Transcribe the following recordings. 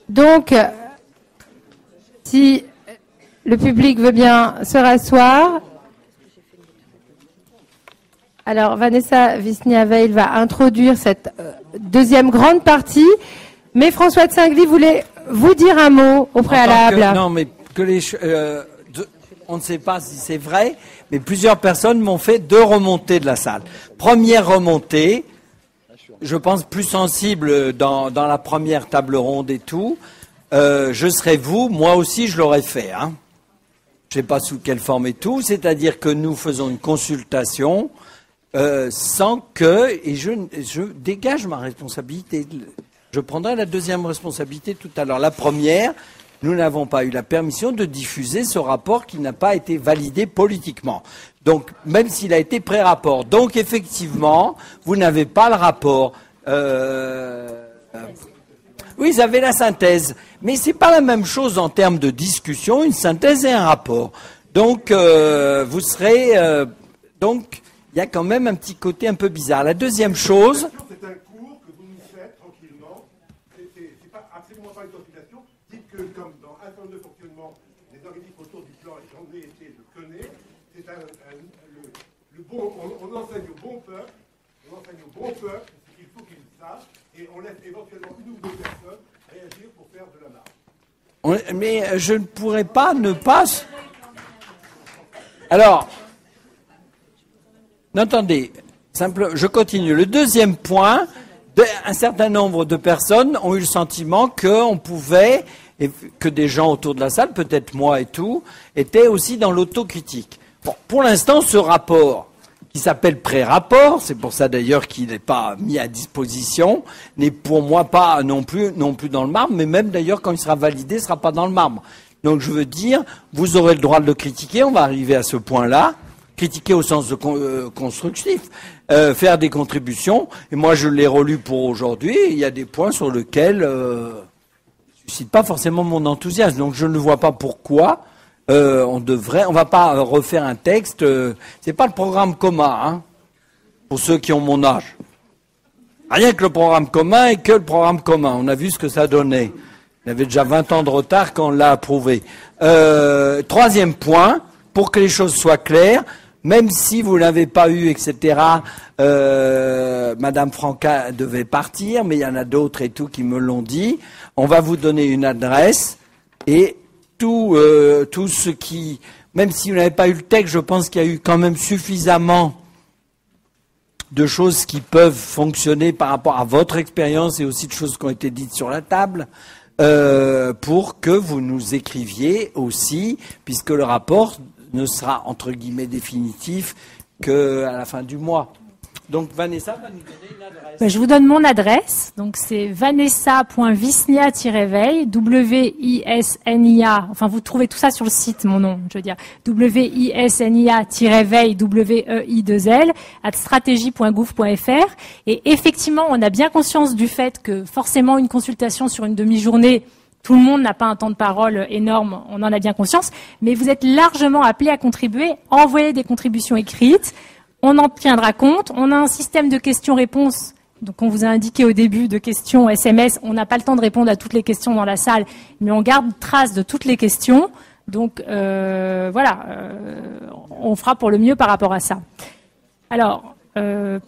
Donc, si le public veut bien se rasseoir. Alors, Vanessa Wisnia-Weil va introduire cette deuxième grande partie. Mais François de Singly voulait vous dire un mot au préalable. Non, mais on ne sait pas si c'est vrai, mais plusieurs personnes m'ont fait 2 remontées de la salle. Première remontée, je pense plus sensible dans la première table ronde et tout. Je serais vous, moi aussi je l'aurais fait. Hein. Je ne sais pas sous quelle forme et tout. C'est-à-dire que nous faisons une consultation sans que, et je dégage ma responsabilité. Je prendrai la deuxième responsabilité tout à l'heure. La première, nous n'avons pas eu la permission de diffuser ce rapport qui n'a pas été validé politiquement. Donc, même s'il a été pré-rapport. Donc, effectivement, vous n'avez pas le rapport. Oui, vous avez la synthèse. Mais c'est pas la même chose en termes de discussion, une synthèse et un rapport. Donc, vous serez... donc, il y a quand même un petit côté un peu bizarre. La deuxième chose... C'est un cours que vous nous faites tranquillement. C'est pas absolument pas une consultation. Dites que, comme dans un certain de fonctionnement des organismes autour du plan, et j'en ai été, je connais, c'est le bon, on enseigne au bon peuple, ce qu'il faut qu'il sache, et on laisse éventuellement une ou deux personnes réagir pour faire de la marge. Mais je ne pourrais pas ne pas... Alors... Attendez, je continue. Le deuxième point, un certain nombre de personnes ont eu le sentiment qu'on pouvait, et que des gens autour de la salle, peut-être moi et tout, étaient aussi dans l'autocritique. Bon, pour l'instant, ce rapport, qui s'appelle pré-rapport, c'est pour ça d'ailleurs qu'il n'est pas mis à disposition, n'est pour moi pas non plus dans le marbre, mais même d'ailleurs quand il sera validé, il ne sera pas dans le marbre. Donc je veux dire, vous aurez le droit de le critiquer, on va arriver à ce point-là. Critiquer au sens de constructif, faire des contributions. Et moi, je l'ai relu pour aujourd'hui. Il y a des points sur lesquels ne suscite pas forcément mon enthousiasme. Donc, je ne vois pas pourquoi on va pas refaire un texte. C'est pas le programme commun, hein, pour ceux qui ont mon âge. Rien que le programme commun et que le programme commun. On a vu ce que ça donnait. Il avait déjà 20 ans de retard quand on l'a approuvé. Troisième point, pour que les choses soient claires. Même si vous l'avez pas eu, etc., Madame Franca devait partir, mais il y en a d'autres et tout qui me l'ont dit. On va vous donner une adresse et tout ce qui, même si vous n'avez pas eu le texte, je pense qu'il y a eu quand même suffisamment de choses qui peuvent fonctionner par rapport à votre expérience et aussi de choses qui ont été dites sur la table pour que vous nous écriviez aussi, puisque le rapport ne sera, entre guillemets, définitif qu'à la fin du mois. Donc, Vanessa va nous donner une adresse. Je vous donne mon adresse. Donc, c'est vanessa.wisnia-veil, W-I-S-N-I-A. Enfin, vous trouvez tout ça sur le site, mon nom, je veux dire. W-I-S-N-I-A-veil, W-E-I-2-L, @stratégie.gouv.fr. Et effectivement, on a bien conscience du fait que forcément, une consultation sur une demi-journée, tout le monde n'a pas un temps de parole énorme, on en a bien conscience, mais vous êtes largement appelés à contribuer, envoyer des contributions écrites, on en tiendra compte, on a un système de questions-réponses, donc on vous a indiqué au début de questions SMS, on n'a pas le temps de répondre à toutes les questions dans la salle, mais on garde trace de toutes les questions, donc voilà, on fera pour le mieux par rapport à ça. Alors,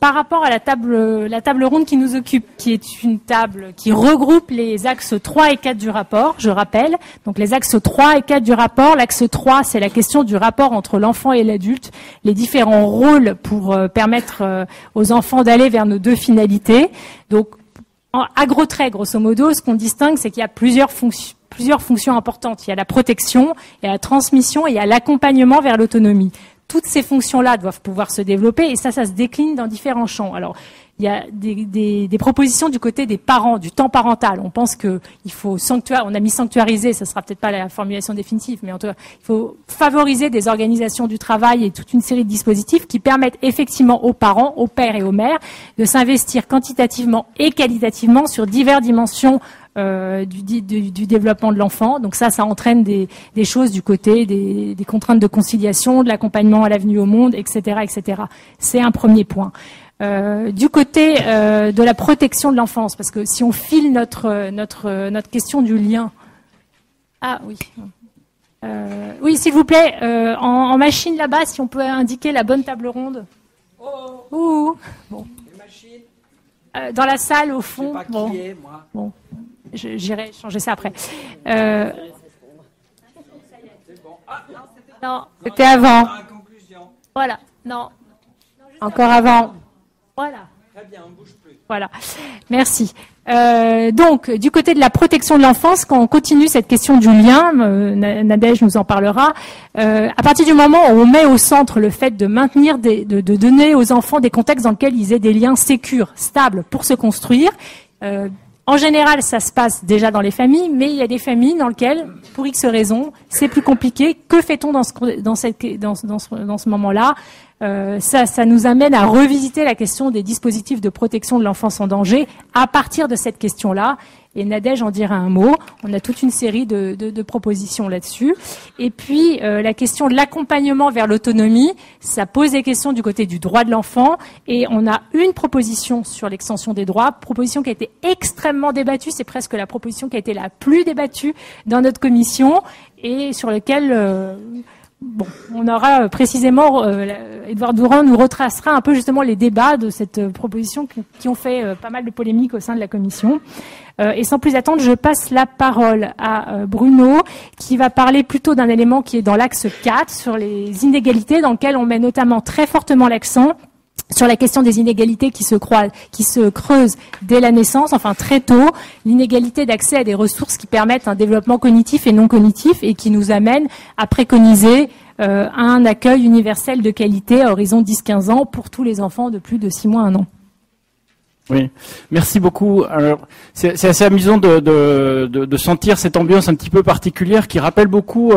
par rapport à la table ronde qui nous occupe, qui est une table qui regroupe les axes 3 et 4 du rapport, je rappelle. Donc les axes 3 et 4 du rapport. L'axe 3, c'est la question du rapport entre l'enfant et l'adulte, les différents rôles pour permettre aux enfants d'aller vers nos deux finalités. Donc, à gros traits, grosso modo, ce qu'on distingue, c'est qu'il y a plusieurs fonctions importantes. Il y a la protection, il y a la transmission et il y a l'accompagnement vers l'autonomie. Toutes ces fonctions-là doivent pouvoir se développer et ça se décline dans différents champs. Alors, il y a des propositions du côté des parents, du temps parental. On pense que il faut on a mis sanctuariser, ça sera peut-être pas la formulation définitive, mais en tout cas, il faut favoriser des organisations du travail et toute une série de dispositifs qui permettent effectivement aux parents, aux pères et aux mères de s'investir quantitativement et qualitativement sur diverses dimensions du développement de l'enfant. Donc ça entraîne des choses du côté des contraintes de conciliation, de l'accompagnement à la venue au monde, etc., etc. C'est un premier point. Du côté de la protection de l'enfance, parce que si on file notre question du lien. Ah oui. Oui, s'il vous plaît, en machine là-bas, si on peut indiquer la bonne table ronde. Ouh. Bon. Les machines. Dans la salle, au fond. Je sais pas qui est, moi. Bon. J'irai changer ça après. Non, C'était avant. voilà. Non. Encore avant. Voilà. Très bien, on ne bouge plus. Voilà. Merci. Donc, du côté de la protection de l'enfance, quand on continue cette question du lien, Nadège nous en parlera, à partir du moment où on met au centre le fait de maintenir, de donner aux enfants des contextes dans lesquels ils aient des liens sécures, stables, pour se construire, en général, ça se passe déjà dans les familles, mais il y a des familles dans lesquelles, pour X raisons, c'est plus compliqué. Que fait-on dans ce moment-là? Ça nous amène à revisiter la question des dispositifs de protection de l'enfance en danger à partir de cette question-là. Et Nadège en dira un mot. On a toute une série de propositions là-dessus. Et puis, la question de l'accompagnement vers l'autonomie, ça pose des questions du côté du droit de l'enfant. Et on a une proposition sur l'extension des droits, proposition qui a été extrêmement débattue. C'est presque la proposition qui a été la plus débattue dans notre commission et sur laquelle... Bon, on aura précisément, Edouard Durand nous retracera un peu justement les débats de cette proposition qui ont fait pas mal de polémiques au sein de la commission. Et sans plus attendre, je passe la parole à Bruno, qui va parler plutôt d'un élément qui est dans l'axe 4, sur les inégalités, dans lequel on met notamment très fortement l'accent sur la question des inégalités qui se creusent dès la naissance, enfin très tôt, l'inégalité d'accès à des ressources qui permettent un développement cognitif et non cognitif et qui nous amène à préconiser un accueil universel de qualité à horizon 10-15 ans pour tous les enfants de plus de 6 mois à 1 an. Oui, merci beaucoup. Alors, c'est assez amusant de sentir cette ambiance un petit peu particulière qui rappelle beaucoup,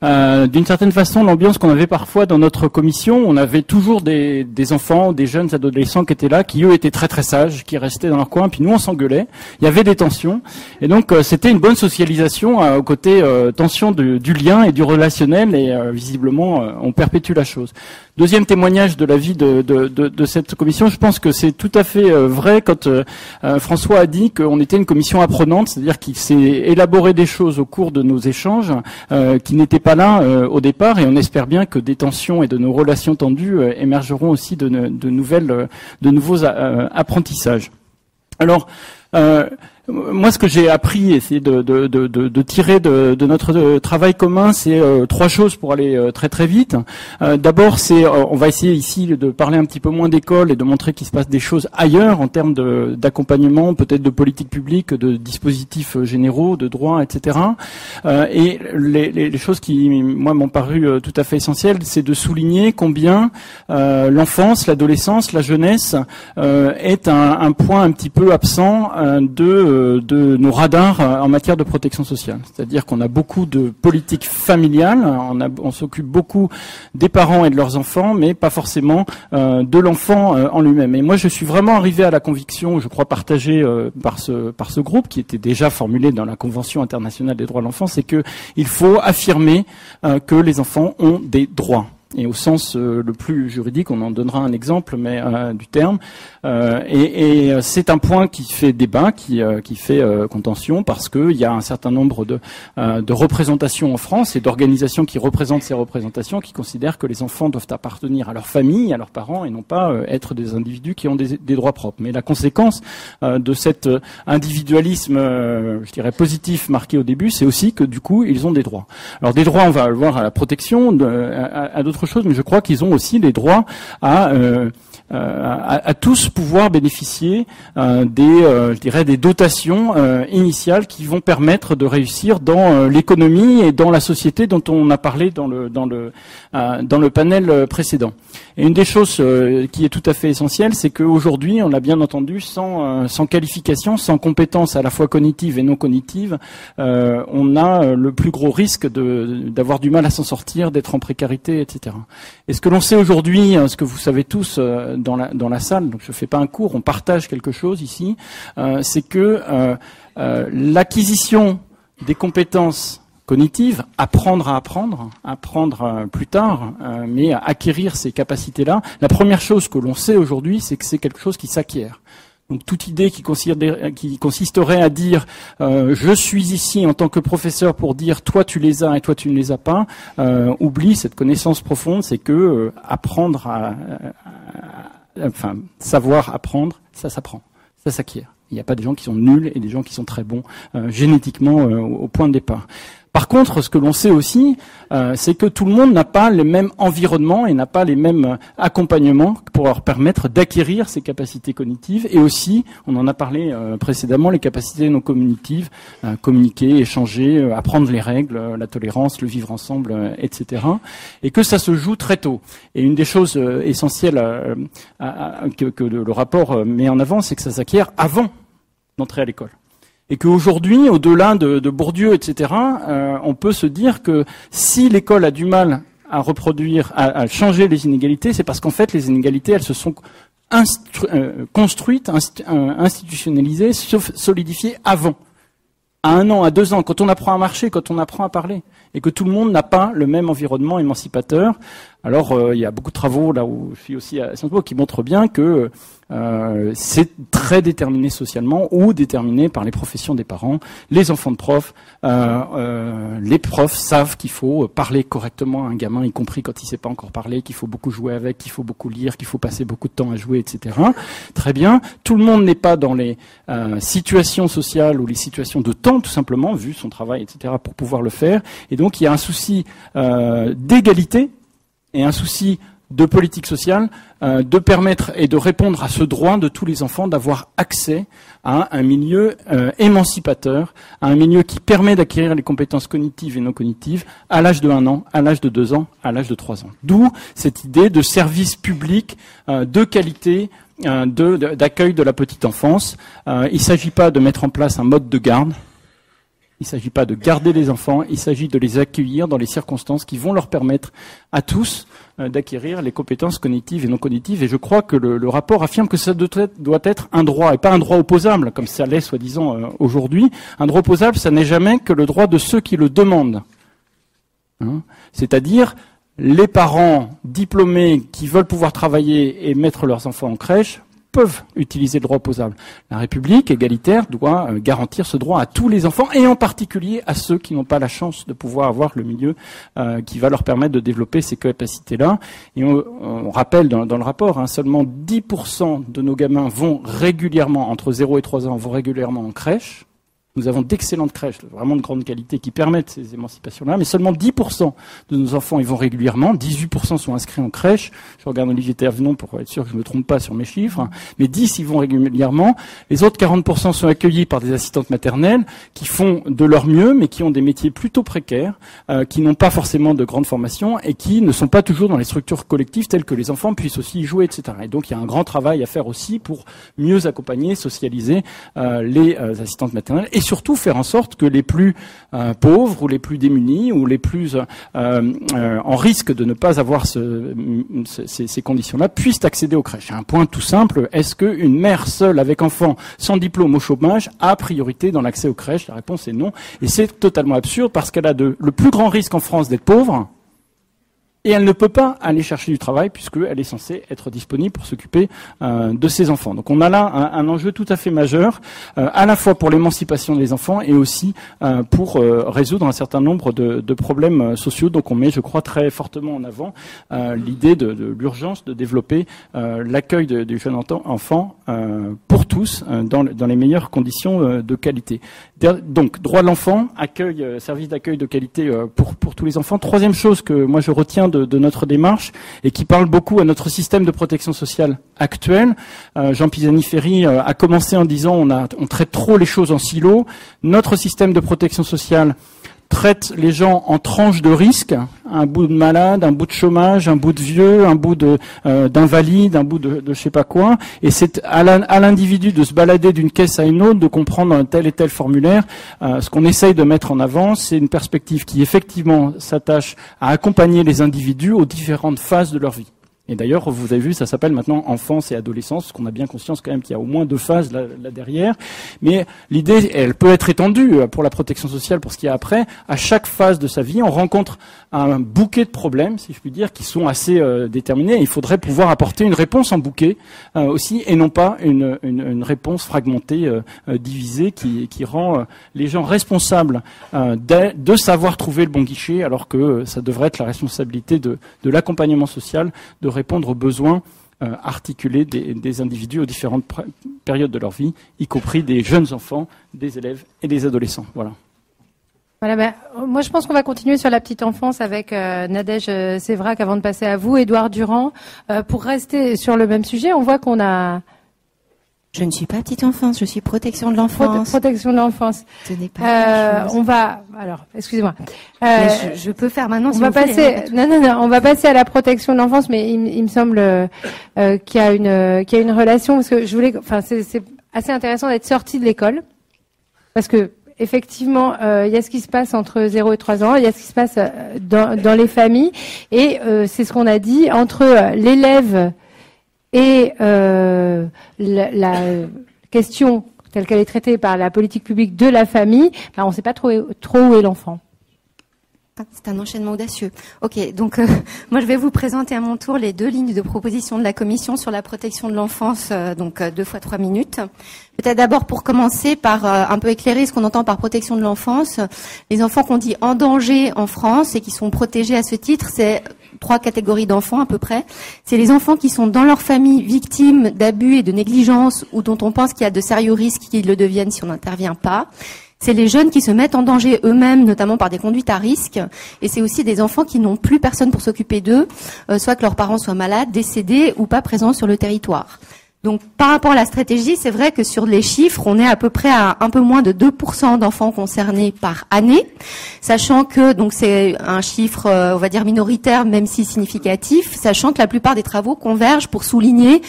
d'une certaine façon, l'ambiance qu'on avait parfois dans notre commission. On avait toujours des enfants, des jeunes adolescents qui étaient là, qui eux étaient très très sages, qui restaient dans leur coin, puis nous on s'engueulait. Il y avait des tensions, et donc c'était une bonne socialisation au côté tension du lien et du relationnel, et visiblement on perpétue la chose. Deuxième témoignage de la vie de cette commission, je pense que c'est tout à fait vrai quand François a dit qu'on était une commission apprenante, c'est-à-dire qu'il s'est élaboré des choses au cours de nos échanges qui n'étaient pas là au départ, et on espère bien que des tensions et de nos relations tendues émergeront aussi de nouveaux apprentissages. Alors, moi, ce que j'ai appris, essayer de tirer de notre travail commun, c'est 3 choses pour aller très très vite. D'abord, on va essayer ici de parler un petit peu moins d'école et de montrer qu'il se passe des choses ailleurs en termes d'accompagnement, peut-être de politique publique, de dispositifs généraux, de droits, etc. Et les choses qui, moi, m'ont paru tout à fait essentielles, c'est de souligner combien l'enfance, l'adolescence, la jeunesse est un point un petit peu absent de nos radars en matière de protection sociale. C'est-à-dire qu'on a beaucoup de politiques familiales, on s'occupe beaucoup des parents et de leurs enfants, mais pas forcément de l'enfant en lui-même. Et moi, je suis vraiment arrivé à la conviction, je crois partagée par ce groupe, qui était déjà formulé dans la Convention internationale des droits de l'enfant, c'est qu'il faut affirmer que les enfants ont des droits. Et au sens le plus juridique, on en donnera un exemple, mais du terme. Et c'est un point qui fait débat, qui fait contention, parce qu'il y a un certain nombre de représentations en France et d'organisations qui représentent ces représentations, qui considèrent que les enfants doivent appartenir à leur famille, à leurs parents, et non pas être des individus qui ont des droits propres. Mais la conséquence de cet individualisme, je dirais positif, marqué au début, c'est aussi que du coup, ils ont des droits. Alors des droits, on va le voir, à la protection, à d'autres choses, mais je crois qu'ils ont aussi les droits à tous pouvoir bénéficier des dotations initiales qui vont permettre de réussir dans l'économie et dans la société dont on a parlé dans le panel précédent. Et une des choses qui est tout à fait essentielle, c'est qu'aujourd'hui, on l'a bien entendu, sans qualification, sans compétences à la fois cognitives et non cognitives, on a le plus gros risque d'avoir du mal à s'en sortir, d'être en précarité, etc. Et ce que l'on sait aujourd'hui, ce que vous savez tous dans la salle, donc je fais pas un cours, on partage quelque chose ici, c'est que l'acquisition des compétences cognitives, apprendre à apprendre plus tard, mais à acquérir ces capacités-là, la première chose que l'on sait aujourd'hui, c'est que c'est quelque chose qui s'acquiert. Donc toute idée qui consisterait à dire je suis ici en tant que professeur pour dire toi tu les as et toi tu ne les as pas, oublie cette connaissance profonde, c'est que apprendre savoir apprendre, ça s'apprend, ça s'acquiert. Il n'y a pas des gens qui sont nuls et des gens qui sont très bons génétiquement au point de départ. Par contre, ce que l'on sait aussi, c'est que tout le monde n'a pas les mêmes environnements et n'a pas les mêmes accompagnements pour leur permettre d'acquérir ces capacités cognitives. Et aussi, on en a parlé précédemment, les capacités non cognitives, communiquer, échanger, apprendre les règles, la tolérance, le vivre ensemble, etc. Et que ça se joue très tôt. Et une des choses essentielles que le rapport met en avant, c'est que ça s'acquiert avant d'entrer à l'école. Et qu'aujourd'hui, au-delà de Bourdieu, etc., on peut se dire que si l'école a du mal à reproduire, à changer les inégalités, c'est parce qu'en fait, les inégalités, elles se sont construites, institutionnalisées, solidifiées avant. À 1 an, à 2 ans, quand on apprend à marcher, quand on apprend à parler, et que tout le monde n'a pas le même environnement émancipateur. Alors, il y a beaucoup de travaux, là où je suis aussi à Sciences Po, qui montrent bien que c'est très déterminé socialement ou déterminé par les professions des parents. Les enfants de profs, les profs savent qu'il faut parler correctement à un gamin, y compris quand il ne sait pas encore parler, qu'il faut beaucoup jouer avec, qu'il faut beaucoup lire, qu'il faut passer beaucoup de temps à jouer, etc. Très bien. Tout le monde n'est pas dans les situations sociales ou les situations de temps, tout simplement, vu son travail, etc., pour pouvoir le faire. Et donc, il y a un souci d'égalité et un souci de politique sociale, de permettre et de répondre à ce droit de tous les enfants d'avoir accès à un milieu émancipateur, à un milieu qui permet d'acquérir les compétences cognitives et non cognitives à l'âge de 1 an, à l'âge de 2 ans, à l'âge de 3 ans. D'où cette idée de service public de qualité, d'accueil de la petite enfance. Il ne s'agit pas de mettre en place un mode de garde. Il ne s'agit pas de garder les enfants, il s'agit de les accueillir dans les circonstances qui vont leur permettre à tous d'acquérir les compétences cognitives et non cognitives. Et je crois que le rapport affirme que ça doit être un droit, et pas un droit opposable, comme ça l'est soi-disant aujourd'hui. Un droit opposable, ça n'est jamais que le droit de ceux qui le demandent. Hein, c'est-à-dire les parents diplômés qui veulent pouvoir travailler et mettre leurs enfants en crèche peuvent utiliser le droit opposable. La République égalitaire doit garantir ce droit à tous les enfants et en particulier à ceux qui n'ont pas la chance de pouvoir avoir le milieu qui va leur permettre de développer ces capacités-là. Et on rappelle dans le rapport, hein, seulement 10% de nos gamins vont régulièrement, entre 0 et 3 ans, vont régulièrement en crèche. Nous avons d'excellentes crèches, vraiment de grande qualité, qui permettent ces émancipations-là, mais seulement 10% de nos enfants y vont régulièrement, 18% sont inscrits en crèche. Je regarde Olivier Tervenon pour être sûr que je ne me trompe pas sur mes chiffres, hein. Mais 10 y vont régulièrement. Les autres 40% sont accueillis par des assistantes maternelles qui font de leur mieux, mais qui ont des métiers plutôt précaires, qui n'ont pas forcément de grande formation et qui ne sont pas toujours dans les structures collectives telles que les enfants puissent aussi y jouer, etc. Et donc il y a un grand travail à faire aussi pour mieux accompagner, socialiser les assistantes maternelles et surtout faire en sorte que les plus pauvres ou les plus démunis ou les plus en risque de ne pas avoir ces conditions-là puissent accéder aux crèches. Un point tout simple, est-ce qu'une mère seule avec enfant sans diplôme au chômage a priorité dans l'accès aux crèches? La réponse est non. Et c'est totalement absurde parce qu'elle a le plus grand risque en France d'être pauvre. Et elle ne peut pas aller chercher du travail puisqu'elle est censée être disponible pour s'occuper de ses enfants. Donc on a là un enjeu tout à fait majeur, à la fois pour l'émancipation des enfants et aussi pour résoudre un certain nombre de problèmes sociaux. Donc on met, je crois, très fortement en avant l'idée de l'urgence de développer l'accueil du jeune enfant pour tous dans les meilleures conditions de qualité. Donc droit de l'enfant, service d'accueil de qualité pour tous les enfants. Troisième chose que moi je retiens de notre démarche et qui parle beaucoup à notre système de protection sociale actuel. Jean Pisani-Ferry a commencé en disant on traite trop les choses en silo. Notre système de protection sociale traite les gens en tranches de risque, un bout de malade, un bout de chômage, un bout de vieux, un bout de d'invalide, un bout de je sais pas quoi. Et c'est à l'individu de se balader d'une caisse à une autre, de comprendre tel et tel formulaire. Ce qu'on essaye de mettre en avant, c'est une perspective qui effectivement s'attache à accompagner les individus aux différentes phases de leur vie. Et d'ailleurs, vous avez vu, ça s'appelle maintenant enfance et adolescence, parce qu'on a bien conscience quand même qu'il y a au moins 2 phases là derrière. Mais l'idée, elle peut être étendue pour la protection sociale, pour ce qu'il y a après. À chaque phase de sa vie, on rencontre un bouquet de problèmes, si je puis dire, qui sont assez déterminés. Il faudrait pouvoir apporter une réponse en bouquet aussi, et non pas une réponse fragmentée, divisée, qui rend les gens responsables de savoir trouver le bon guichet, alors que ça devrait être la responsabilité de l'accompagnement social, de répondre aux besoins articulés des individus aux différentes périodes de leur vie, y compris des jeunes enfants, des élèves et des adolescents. Voilà. Voilà, moi je pense qu'on va continuer sur la petite enfance avec Nadège Sévrac avant de passer à vous, Édouard Durand. Pour rester sur le même sujet, on voit qu'on a... Je ne suis pas petite enfance, je suis protection de l'enfance. Protection de l'enfance. Ce n'est pas on va... Alors, excusez-moi. Je peux faire maintenant. On va passer... Non, on va passer à la protection de l'enfance, mais il me semble qu'il y a une relation, parce que je voulais... Enfin, c'est assez intéressant d'être sorti de l'école, parce que effectivement, il y a ce qui se passe entre 0 et 3 ans, il y a ce qui se passe dans les familles, et c'est ce qu'on a dit, entre l'élève et la question telle qu'elle est traitée par la politique publique de la famille, on ne sait pas trop où est l'enfant. C'est un enchaînement audacieux. Ok, donc moi je vais vous présenter à mon tour les 2 lignes de proposition de la Commission sur la protection de l'enfance, donc 2 fois 3 minutes. Peut-être d'abord pour commencer par un peu éclairer ce qu'on entend par protection de l'enfance. Les enfants qu'on dit en danger en France et qui sont protégés à ce titre, c'est 3 catégories d'enfants à peu près. C'est les enfants qui sont dans leur famille victimes d'abus et de négligence ou dont on pense qu'il y a de sérieux risques qu'ils le deviennent si on n'intervient pas. C'est les jeunes qui se mettent en danger eux-mêmes, notamment par des conduites à risque. Et c'est aussi des enfants qui n'ont plus personne pour s'occuper d'eux, soit que leurs parents soient malades, décédés ou pas présents sur le territoire. Donc, par rapport à la stratégie, c'est vrai que sur les chiffres, on est à peu près à un peu moins de 2% d'enfants concernés par année, sachant que, donc, c'est un chiffre, on va dire minoritaire, même si significatif, sachant que la plupart des travaux convergent pour souligner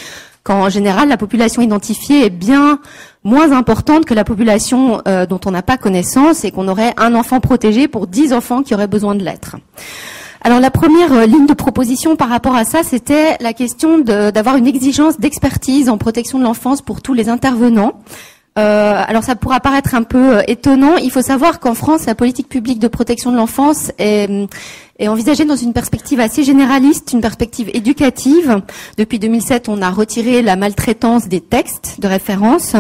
qu'en général, la population identifiée est bien moins importante que la population dont on n'a pas connaissance et qu'on aurait un enfant protégé pour 10 enfants qui auraient besoin de l'être. Alors la première ligne de proposition par rapport à ça, c'était la question d'avoir une exigence d'expertise en protection de l'enfance pour tous les intervenants. Alors ça pourra paraître un peu étonnant. Il faut savoir qu'en France, la politique publique de protection de l'enfance est envisagée dans une perspective assez généraliste, une perspective éducative. Depuis 2007, on a retiré la maltraitance des textes de référence,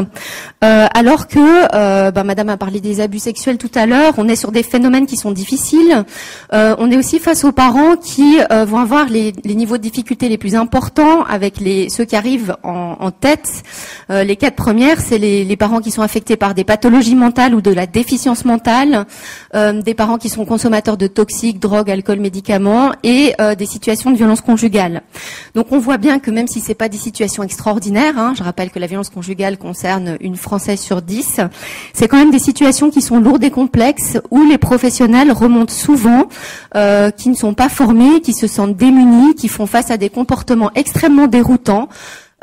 alors que, Madame a parlé des abus sexuels tout à l'heure, on est sur des phénomènes qui sont difficiles. On est aussi face aux parents qui vont avoir les niveaux de difficulté les plus importants, avec ceux qui arrivent en tête. Les 4 premières, c'est les parents qui sont affectés par des pathologies mentales ou de la déficience mentale, des parents qui sont consommateurs de toxiques, drogues, alcool, médicaments et des situations de violence conjugale. Donc on voit bien que même si c'est pas des situations extraordinaires, je rappelle que la violence conjugale concerne une Française sur 10, c'est quand même des situations qui sont lourdes et complexes où les professionnels remontent souvent, qui ne sont pas formés, qui se sentent démunis, qui font face à des comportements extrêmement déroutants.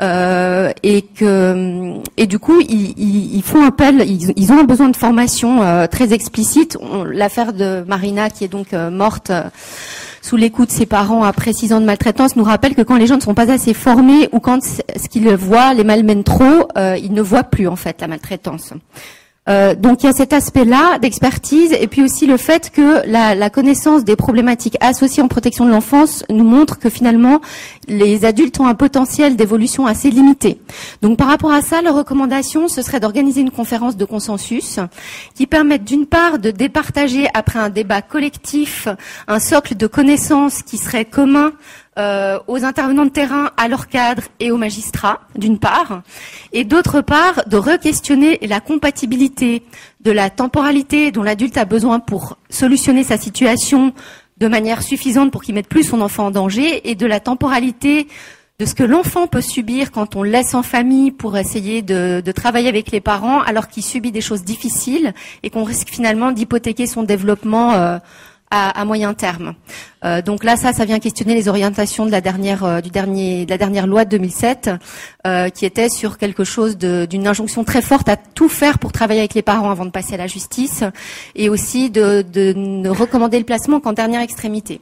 Et du coup ils font appel, ils ont un besoin de formation très explicite. L'affaire de Marina qui est donc morte sous les coups de ses parents après 6 ans de maltraitance nous rappelle que quand les gens ne sont pas assez formés ou quand ce qu'ils voient les malmène trop, ils ne voient plus en fait la maltraitance. Donc il y a cet aspect-là d'expertise et puis aussi le fait que la connaissance des problématiques associées en protection de l'enfance nous montre que finalement les adultes ont un potentiel d'évolution assez limité. Donc par rapport à ça, la recommandation, ce serait d'organiser une conférence de consensus qui permette d'une part de départager après un débat collectif un socle de connaissances qui serait commun aux intervenants de terrain, à leurs cadres et aux magistrats, d'une part, et d'autre part, de re-questionner la compatibilité de la temporalité dont l'adulte a besoin pour solutionner sa situation de manière suffisante pour qu'il mette plus son enfant en danger, et de la temporalité de ce que l'enfant peut subir quand on le laisse en famille pour essayer de travailler avec les parents alors qu'il subit des choses difficiles et qu'on risque finalement d'hypothéquer son développement à moyen terme. Donc là, ça vient questionner les orientations de la dernière loi de 2007, qui était sur quelque chose d'une injonction très forte à tout faire pour travailler avec les parents avant de passer à la justice, et aussi de ne recommander le placement qu'en dernière extrémité.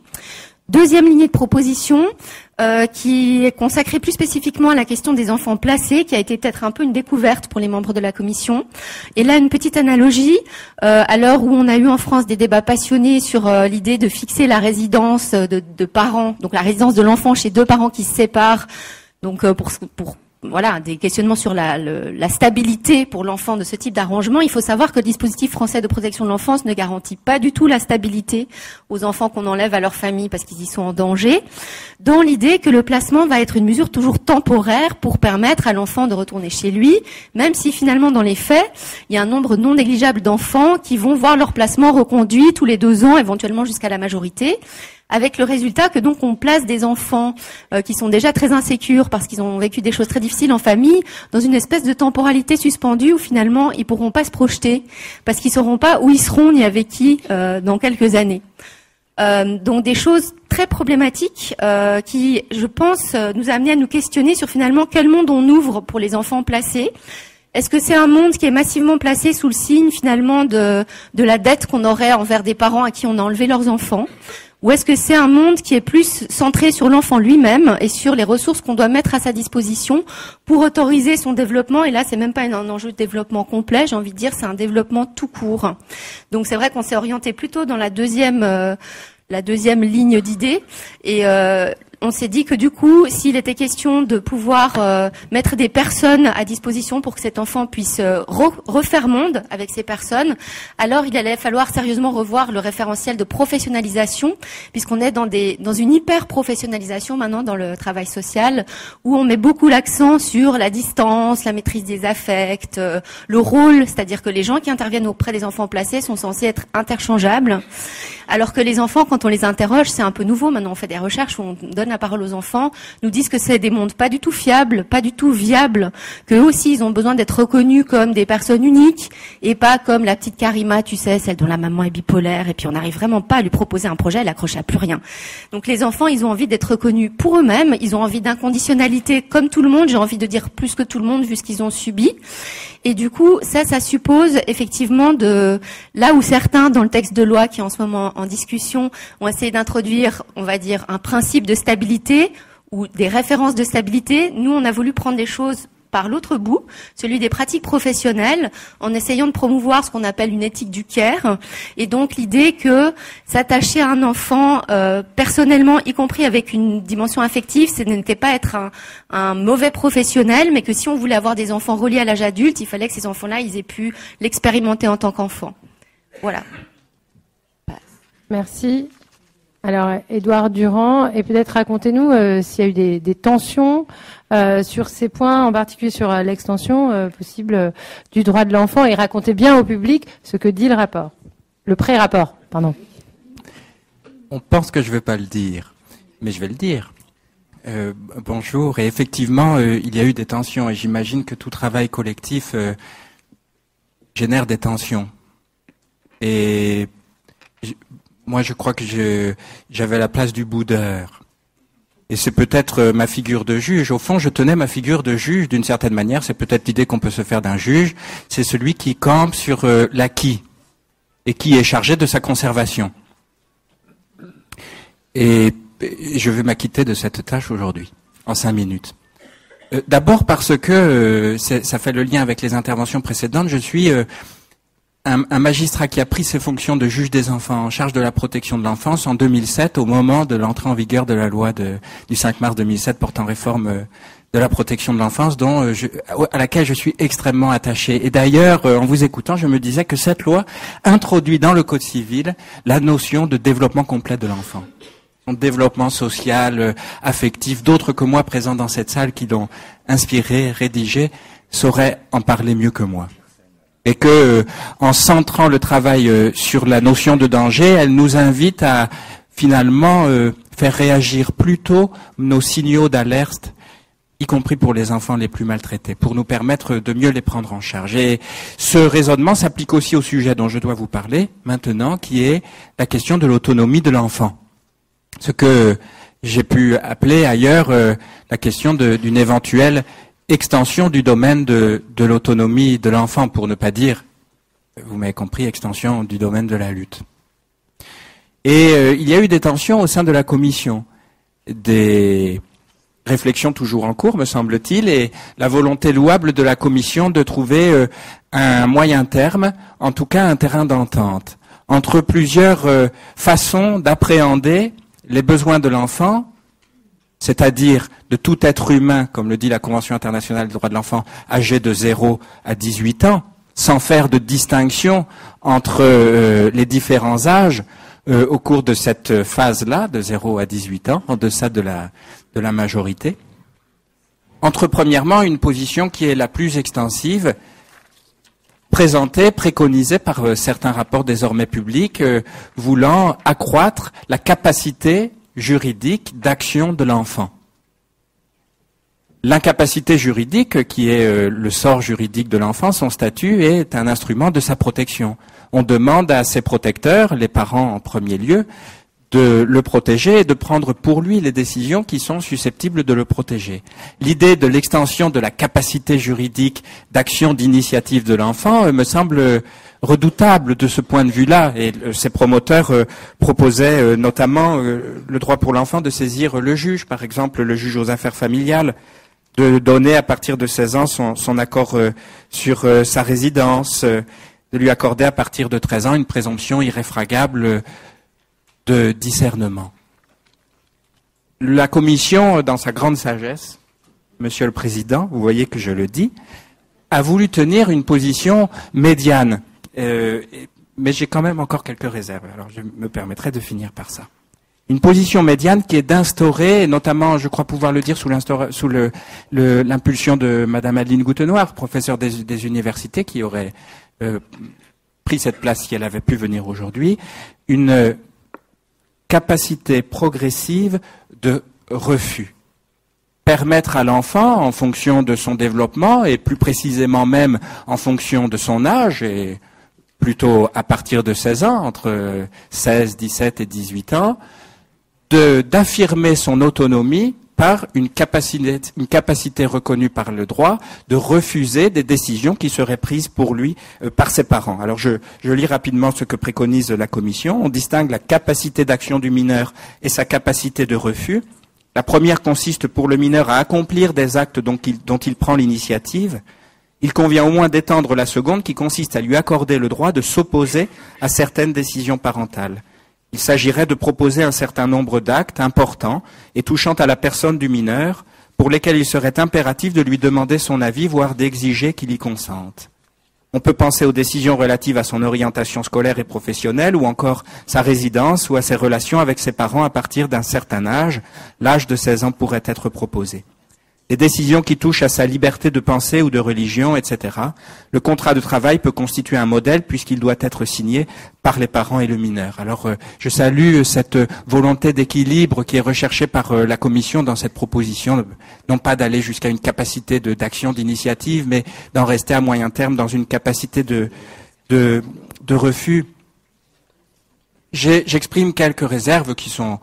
Deuxième lignée de proposition, qui est consacrée plus spécifiquement à la question des enfants placés, qui a été peut-être un peu une découverte pour les membres de la commission. Et là, une petite analogie, à l'heure où on a eu en France des débats passionnés sur l'idée de fixer la résidence de parents, donc la résidence de l'enfant chez deux parents qui se séparent, donc pour voilà, des questionnements sur la stabilité pour l'enfant de ce type d'arrangement. Il faut savoir que le dispositif français de protection de l'enfance ne garantit pas du tout la stabilité aux enfants qu'on enlève à leur famille parce qu'ils y sont en danger, dans l'idée que le placement va être une mesure toujours temporaire pour permettre à l'enfant de retourner chez lui, même si finalement dans les faits, il y a un nombre non négligeable d'enfants qui vont voir leur placement reconduit tous les 2 ans, éventuellement jusqu'à la majorité, avec le résultat que donc on place des enfants qui sont déjà très insécures parce qu'ils ont vécu des choses très difficiles en famille dans une espèce de temporalité suspendue où finalement ils pourront pas se projeter parce qu'ils sauront pas où ils seront ni avec qui dans quelques années. Donc des choses très problématiques qui, je pense, nous amenaient à nous questionner sur finalement quel monde on ouvre pour les enfants placés. Est-ce que c'est un monde qui est massivement placé sous le signe finalement de la dette qu'on aurait envers des parents à qui on a enlevé leurs enfants? Ou est-ce que c'est un monde qui est plus centré sur l'enfant lui-même et sur les ressources qu'on doit mettre à sa disposition pour autoriser son développement? Et là, c'est même pas un enjeu de développement complet, j'ai envie de dire, c'est un développement tout court. Donc c'est vrai qu'on s'est orienté plutôt dans la deuxième ligne d'idées. Et on s'est dit que du coup, s'il était question de pouvoir mettre des personnes à disposition pour que cet enfant puisse refaire monde avec ces personnes, alors il allait falloir sérieusement revoir le référentiel de professionnalisation, puisqu'on est dans une hyper-professionnalisation maintenant dans le travail social, où on met beaucoup l'accent sur la distance, la maîtrise des affects, le rôle, c'est-à-dire que les gens qui interviennent auprès des enfants placés sont censés être interchangeables, alors que les enfants, quand on les interroge, c'est un peu nouveau, maintenant on fait des recherches où on donne la parole aux enfants, nous disent que c'est des mondes pas du tout fiables, pas du tout viables, qu'eux aussi ils ont besoin d'être reconnus comme des personnes uniques et pas comme la petite Karima, tu sais, celle dont la maman est bipolaire et puis on n'arrive vraiment pas à lui proposer un projet, elle accroche à plus rien. Donc les enfants, ils ont envie d'être reconnus pour eux-mêmes, ils ont envie d'inconditionnalité comme tout le monde, j'ai envie de dire plus que tout le monde vu ce qu'ils ont subi. Et du coup, ça suppose effectivement là où certains dans le texte de loi qui est en ce moment en discussion ont essayé d'introduire, on va dire, un principe de stabilité ou des références de stabilité, nous on a voulu prendre des choses par l'autre bout, celui des pratiques professionnelles, en essayant de promouvoir ce qu'on appelle une éthique du care, et donc l'idée que s'attacher à un enfant personnellement, y compris avec une dimension affective, ce n'était pas être un mauvais professionnel, mais que si on voulait avoir des enfants reliés à l'âge adulte, il fallait que ces enfants-là, ils aient pu l'expérimenter en tant qu'enfants. Voilà. Merci. Alors, Édouard Durand, et peut-être racontez-nous s'il y a eu des tensions sur ces points, en particulier sur l'extension possible du droit de l'enfant, et racontez bien au public ce que dit le rapport, le pré-rapport, pardon. On pense que je ne vais pas le dire, mais je vais le dire. Bonjour, et effectivement, il y a eu des tensions, et j'imagine que tout travail collectif génère des tensions. Et moi, je crois que j'avais la place du boudeur. Et c'est peut-être ma figure de juge. Au fond, je tenais ma figure de juge d'une certaine manière. C'est peut-être l'idée qu'on peut se faire d'un juge. C'est celui qui campe sur l'acquis et qui est chargé de sa conservation. Et je vais m'acquitter de cette tâche aujourd'hui, en 5 minutes. D'abord parce que, ça fait le lien avec les interventions précédentes, je suis un magistrat qui a pris ses fonctions de juge des enfants en charge de la protection de l'enfance en 2007, au moment de l'entrée en vigueur de la loi du 5 mars 2007 portant réforme de la protection de l'enfance, à laquelle je suis extrêmement attaché. Et d'ailleurs, en vous écoutant, je me disais que cette loi introduit dans le Code civil la notion de développement complet de l'enfant. Son développement social, affectif, d'autres que moi présents dans cette salle qui l'ont inspiré, rédigé, sauraient en parler mieux que moi. Et que, en centrant le travail sur la notion de danger, elle nous invite à finalement faire réagir plus tôt nos signaux d'alerte y compris pour les enfants les plus maltraités, pour nous permettre de mieux les prendre en charge. Et ce raisonnement s'applique aussi au sujet dont je dois vous parler maintenant, qui est la question de l'autonomie de l'enfant. Ce que j'ai pu appeler ailleurs la question d'une éventuelle extension du domaine de l'autonomie de l'enfant, pour ne pas dire, vous m'avez compris, extension du domaine de la lutte. Et il y a eu des tensions au sein de la commission, des réflexions toujours en cours, me semble-t-il, et la volonté louable de la commission de trouver un moyen terme, en tout cas un terrain d'entente, entre plusieurs façons d'appréhender les besoins de l'enfant, c'est-à-dire de tout être humain, comme le dit la Convention internationale des droits de l'enfant, âgé de 0 à 18 ans, sans faire de distinction entre les différents âges au cours de cette phase-là, de 0 à 18 ans, en deçà de la majorité. Entre premièrement une position qui est la plus extensive, présentée, préconisée par certains rapports désormais publics, voulant accroître la capacité juridique d'action de l'enfant. L'incapacité juridique, qui est le sort juridique de l'enfant, son statut, est un instrument de sa protection. On demande à ses protecteurs, les parents en premier lieu, de le protéger et de prendre pour lui les décisions qui sont susceptibles de le protéger. L'idée de l'extension de la capacité juridique d'action d'initiative de l'enfant me semble redoutable de ce point de vue-là. Et ses promoteurs proposaient notamment le droit pour l'enfant de saisir le juge, par exemple le juge aux affaires familiales, de donner à partir de 16 ans son accord sur sa résidence, de lui accorder à partir de 13 ans une présomption irréfragable de discernement. La Commission, dans sa grande sagesse, Monsieur le Président, vous voyez que je le dis, a voulu tenir une position médiane. Mais j'ai quand même encore quelques réserves, alors je me permettrai de finir par ça. Une position médiane qui est d'instaurer, notamment, je crois pouvoir le dire sous l'impulsion de Madame Adeline Goutenoir, professeure des universités, qui aurait pris cette place si elle avait pu venir aujourd'hui, une capacité progressive de refus. Permettre à l'enfant, en fonction de son développement, et plus précisément même en fonction de son âge, et plutôt à partir de 16 ans, entre 16, 17 et 18 ans, d'affirmer son autonomie par une capacité reconnue par le droit de refuser des décisions qui seraient prises pour lui par ses parents. Alors je lis rapidement ce que préconise la Commission. On distingue la capacité d'action du mineur et sa capacité de refus. La première consiste pour le mineur à accomplir des actes dont il prend l'initiative. Il convient au moins d'étendre la seconde qui consiste à lui accorder le droit de s'opposer à certaines décisions parentales. Il s'agirait de proposer un certain nombre d'actes importants et touchant à la personne du mineur pour lesquels il serait impératif de lui demander son avis, voire d'exiger qu'il y consente. On peut penser aux décisions relatives à son orientation scolaire et professionnelle ou encore sa résidence ou à ses relations avec ses parents à partir d'un certain âge. L'âge de 16 ans pourrait être proposé. Les décisions qui touchent à sa liberté de pensée ou de religion, etc. Le contrat de travail peut constituer un modèle puisqu'il doit être signé par les parents et le mineur. Alors, je salue cette volonté d'équilibre qui est recherchée par la Commission dans cette proposition, non pas d'aller jusqu'à une capacité d'action, d'initiative, mais d'en rester à moyen terme dans une capacité de refus. J'exprime quelques réserves qui sont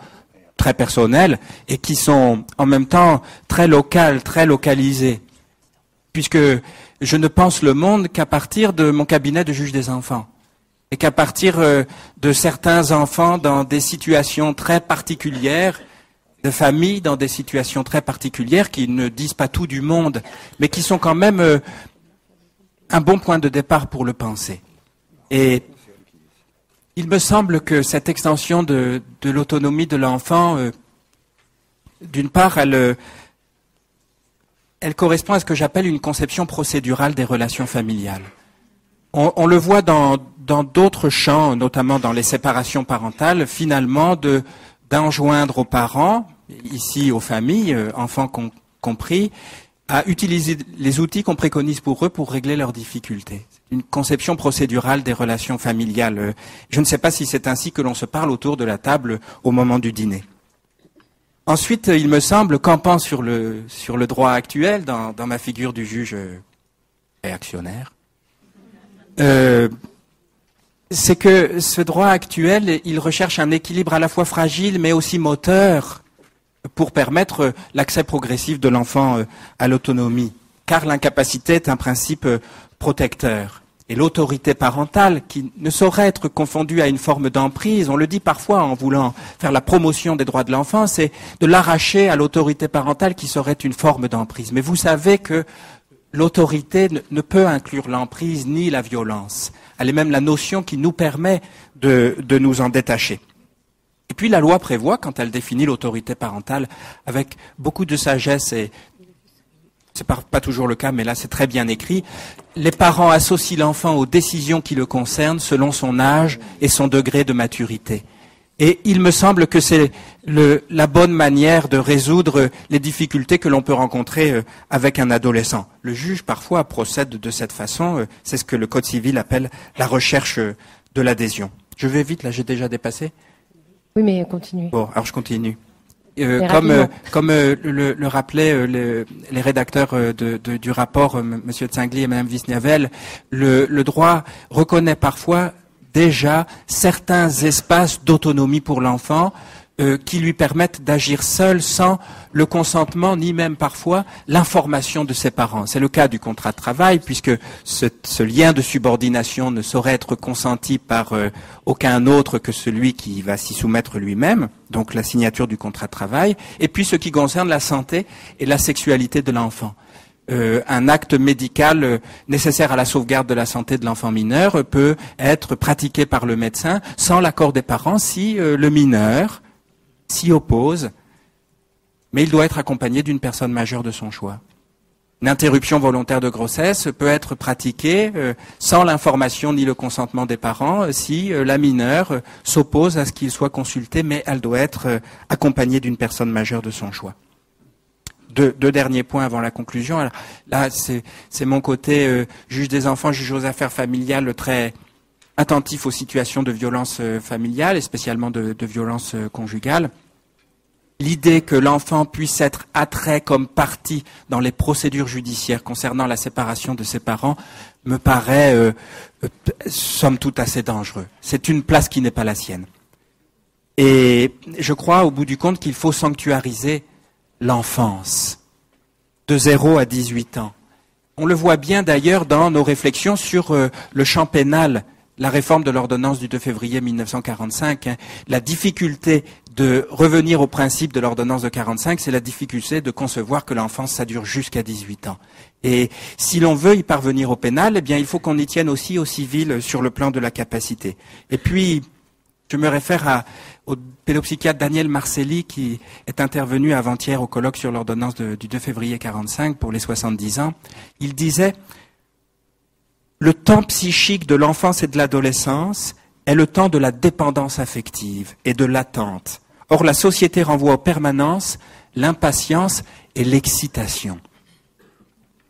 très personnelles et qui sont en même temps très locales, très localisées, puisque je ne pense le monde qu'à partir de mon cabinet de juge des enfants et qu'à partir de certains enfants dans des situations très particulières, de familles dans des situations très particulières qui ne disent pas tout du monde, mais qui sont quand même un bon point de départ pour le penser. Et il me semble que cette extension de l'autonomie de l'enfant, d'une part, elle correspond à ce que j'appelle une conception procédurale des relations familiales. On le voit dans d'autres champs, notamment dans les séparations parentales, finalement, d'enjoindre aux parents, ici aux familles, enfants compris, à utiliser les outils qu'on préconise pour eux pour régler leurs difficultés. Une conception procédurale des relations familiales. Je ne sais pas si c'est ainsi que l'on se parle autour de la table au moment du dîner. Ensuite, il me semble, campant sur le droit actuel, dans ma figure du juge réactionnaire, c'est que ce droit actuel, il recherche un équilibre à la fois fragile mais aussi moteur pour permettre l'accès progressif de l'enfant à l'autonomie. Car l'incapacité est un principe protecteur. Et l'autorité parentale, qui ne saurait être confondue à une forme d'emprise, on le dit parfois en voulant faire la promotion des droits de l'enfant, c'est de l'arracher à l'autorité parentale qui serait une forme d'emprise. Mais vous savez que l'autorité ne peut inclure l'emprise ni la violence. Elle est même la notion qui nous permet de nous en détacher. Et puis la loi prévoit, quand elle définit l'autorité parentale, avec beaucoup de sagesse et c'est pas toujours le cas, mais là c'est très bien écrit. Les parents associent l'enfant aux décisions qui le concernent selon son âge et son degré de maturité. Et il me semble que c'est la bonne manière de résoudre les difficultés que l'on peut rencontrer avec un adolescent. Le juge parfois procède de cette façon. C'est ce que le Code civil appelle la recherche de l'adhésion. Je vais vite, là j'ai déjà dépassé. Oui, mais continuez. Bon, alors je continue. Comme le rappelaient les rédacteurs du rapport, Monsieur Tsingli et Madame Wisniewel, le droit reconnaît parfois déjà certains espaces d'autonomie pour l'enfant qui lui permettent d'agir seul sans le consentement ni même parfois l'information de ses parents. C'est le cas du contrat de travail puisque ce lien de subordination ne saurait être consenti par aucun autre que celui qui va s'y soumettre lui-même, donc la signature du contrat de travail, et puis ce qui concerne la santé et la sexualité de l'enfant. Un acte médical nécessaire à la sauvegarde de la santé de l'enfant mineur peut être pratiqué par le médecin sans l'accord des parents si le mineur s'y oppose, mais il doit être accompagné d'une personne majeure de son choix. Une interruption volontaire de grossesse peut être pratiquée sans l'information ni le consentement des parents si la mineure s'oppose à ce qu'il soit consulté, mais elle doit être accompagnée d'une personne majeure de son choix. Deux derniers points avant la conclusion. Alors, là, c'est mon côté juge des enfants, juge aux affaires familiales très attentif aux situations de violence familiale et spécialement de violence conjugale. L'idée que l'enfant puisse être attrait comme partie dans les procédures judiciaires concernant la séparation de ses parents me paraît, somme toute, assez dangereux. C'est une place qui n'est pas la sienne. Et je crois, au bout du compte, qu'il faut sanctuariser l'enfance de 0 à 18 ans. On le voit bien d'ailleurs dans nos réflexions sur le champ pénal, la réforme de l'ordonnance du 2 février 1945. La difficulté de revenir au principe de l'ordonnance de 45, c'est la difficulté de concevoir que l'enfance, ça dure jusqu'à 18 ans. Et si l'on veut y parvenir au pénal, eh bien, il faut qu'on y tienne aussi au civil sur le plan de la capacité. Et puis, je me réfère au pédopsychiatre Daniel Marcelli qui est intervenu avant-hier au colloque sur l'ordonnance du 2 février 45 pour les 70 ans. Il disait « Le temps psychique de l'enfance et de l'adolescence est le temps de la dépendance affective et de l'attente. Or, la société renvoie en permanence l'impatience et l'excitation. »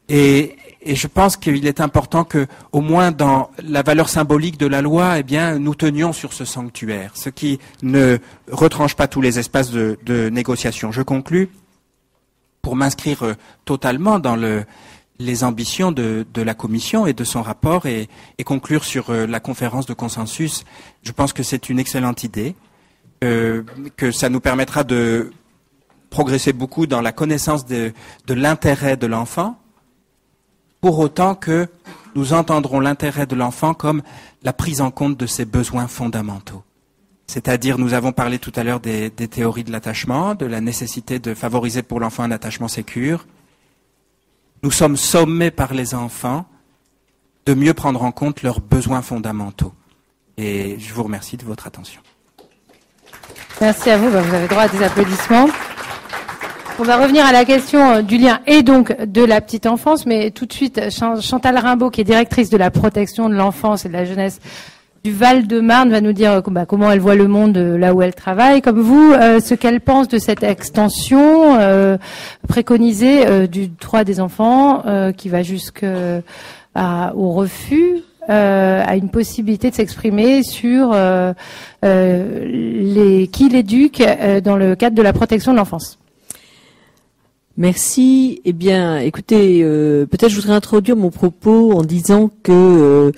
Et je pense qu'il est important que, au moins dans la valeur symbolique de la loi, eh bien, nous tenions sur ce sanctuaire, ce qui ne retranche pas tous les espaces de négociation. Je conclus pour m'inscrire totalement dans les ambitions de la Commission et de son rapport et conclure sur la conférence de consensus. Je pense que c'est une excellente idée, que ça nous permettra de progresser beaucoup dans la connaissance de l'intérêt de l'enfant, pour autant que nous entendrons l'intérêt de l'enfant comme la prise en compte de ses besoins fondamentaux. C'est-à-dire, nous avons parlé tout à l'heure des théories de l'attachement, de la nécessité de favoriser pour l'enfant un attachement sécure. Nous sommes sommés par les enfants de mieux prendre en compte leurs besoins fondamentaux. Et je vous remercie de votre attention. Merci à vous. Vous avez droit à des applaudissements. On va revenir à la question du lien et donc de la petite enfance, mais tout de suite, Chantal Rimbaud, qui est directrice de la protection de l'enfance et de la jeunesse du Val-de-Marne, va nous dire comment elle voit le monde là où elle travaille. Comme vous, ce qu'elle pense de cette extension préconisée du droit des enfants qui va jusqu'au refus, à une possibilité de s'exprimer sur les qui l'éduque dans le cadre de la protection de l'enfance. Merci. Eh bien, écoutez, peut-être je voudrais introduire mon propos en disant que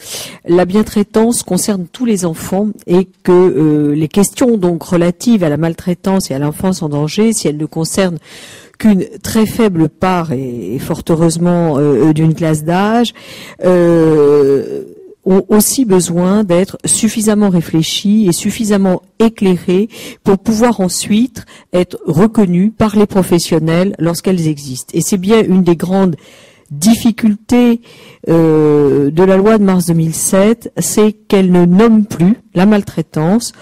la bientraitance concerne tous les enfants et que les questions donc relatives à la maltraitance et à l'enfance en danger, si elles ne concernent qu'une très faible part, et fort heureusement d'une classe d'âge, ont aussi besoin d'être suffisamment réfléchis et suffisamment éclairés pour pouvoir ensuite être reconnus par les professionnels lorsqu'elles existent. Et c'est bien une des grandes difficultés de la loi de mars 2007, c'est qu'elle ne nomme plus la maltraitance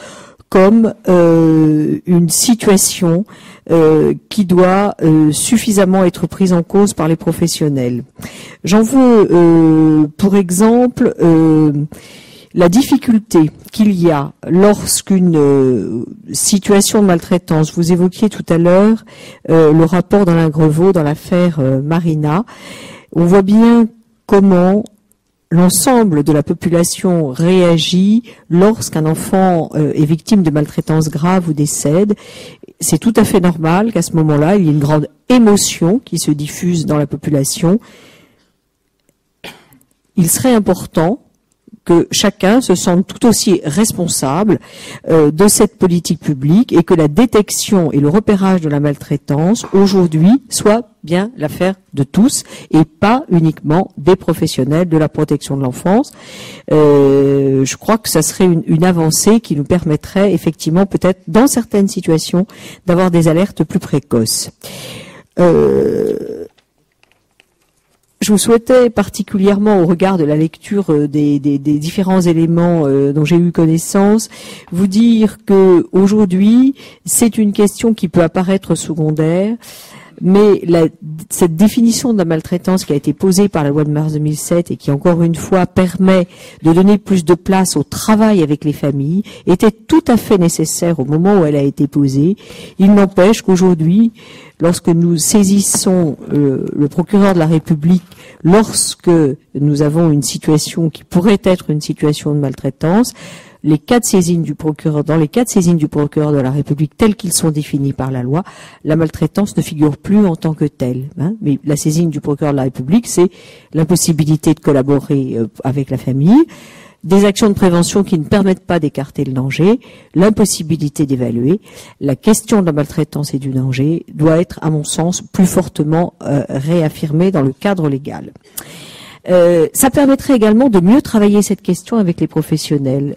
comme une situation qui doit suffisamment être prise en cause par les professionnels. J'en veux pour exemple la difficulté qu'il y a lorsqu'une situation de maltraitance, vous évoquiez tout à l'heure le rapport d'Alain Grevaux dans l'affaire Marina, on voit bien comment l'ensemble de la population réagit lorsqu'un enfant est victime de maltraitance grave ou décède. C'est tout à fait normal qu'à ce moment-là, il y ait une grande émotion qui se diffuse dans la population. Il serait important que chacun se sente tout aussi responsable de cette politique publique et que la détection et le repérage de la maltraitance aujourd'hui soit bien l'affaire de tous et pas uniquement des professionnels de la protection de l'enfance. Je crois que ça serait une avancée qui nous permettrait effectivement peut-être dans certaines situations d'avoir des alertes plus précoces. Je vous souhaitais particulièrement, au regard de la lecture des différents éléments dont j'ai eu connaissance, vous dire que aujourd'hui, c'est une question qui peut apparaître secondaire, mais cette définition de la maltraitance qui a été posée par la loi de mars 2007 et qui, encore une fois, permet de donner plus de place au travail avec les familles, était tout à fait nécessaire au moment où elle a été posée. Il n'empêche qu'aujourd'hui, lorsque nous saisissons le procureur de la République, lorsque nous avons une situation qui pourrait être une situation de maltraitance, les cas de saisine du procureur, dans les cas de saisine du procureur de la République tels qu'ils sont définis par la loi, la maltraitance ne figure plus en tant que telle. Mais la saisine du procureur de la République, c'est l'impossibilité de collaborer avec la famille, des actions de prévention qui ne permettent pas d'écarter le danger, l'impossibilité d'évaluer. La question de la maltraitance et du danger doit être, à mon sens, plus fortement réaffirmée dans le cadre légal. Ça permettrait également de mieux travailler cette question avec les professionnels.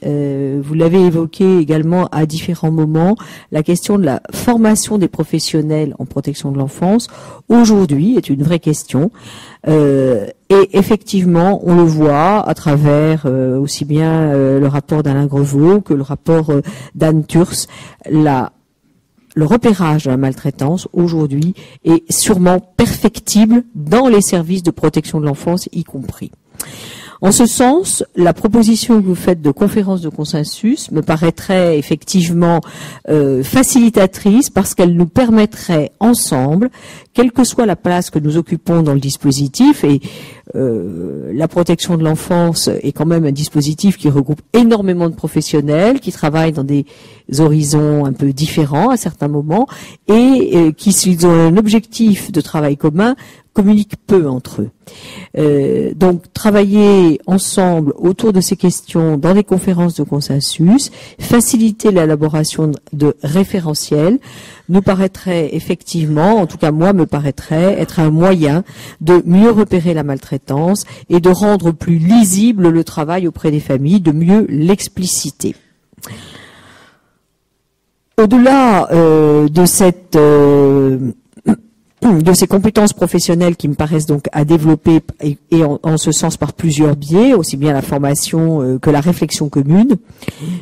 Vous l'avez évoqué également à différents moments, la question de la formation des professionnels en protection de l'enfance, aujourd'hui, est une vraie question. Et effectivement, on le voit à travers aussi bien le rapport d'Alain Grevaux que le rapport d'Anne Thurs, le repérage de la maltraitance aujourd'hui est sûrement perfectible dans les services de protection de l'enfance y compris. En ce sens, la proposition que vous faites de conférence de consensus me paraîtrait effectivement facilitatrice parce qu'elle nous permettrait ensemble, quelle que soit la place que nous occupons dans le dispositif, et la protection de l'enfance est quand même un dispositif qui regroupe énormément de professionnels, qui travaillent dans des horizons un peu différents à certains moments, et qui, s'ils ont un objectif de travail commun, communiquent peu entre eux. Donc, travailler ensemble autour de ces questions dans des conférences de consensus, faciliter l'élaboration de référentiels, nous paraîtrait effectivement, en tout cas moi me paraîtrait, être un moyen de mieux repérer la maltraitance et de rendre plus lisible le travail auprès des familles, de mieux l'expliciter. Au-delà de ces compétences professionnelles qui me paraissent donc à développer et en ce sens par plusieurs biais, aussi bien la formation que la réflexion commune,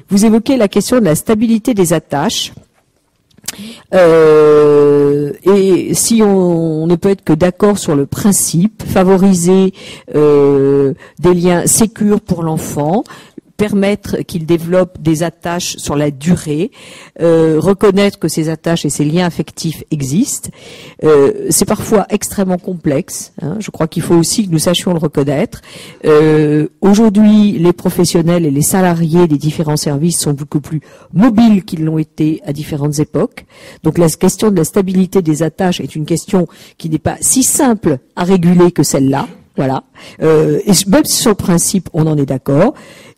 vous évoquez la question de la stabilité des attaches. Et si on ne peut être que d'accord sur le principe, favoriser des liens sécures pour l'enfant, permettre qu'ils développent des attaches sur la durée, reconnaître que ces attaches et ces liens affectifs existent. C'est parfois extrêmement complexe. Je crois qu'il faut aussi que nous sachions le reconnaître. Aujourd'hui, les professionnels et les salariés des différents services sont beaucoup plus mobiles qu'ils l'ont été à différentes époques. Donc la question de la stabilité des attaches est une question qui n'est pas si simple à réguler que celle-là. Voilà. Et même si sur le principe, on en est d'accord.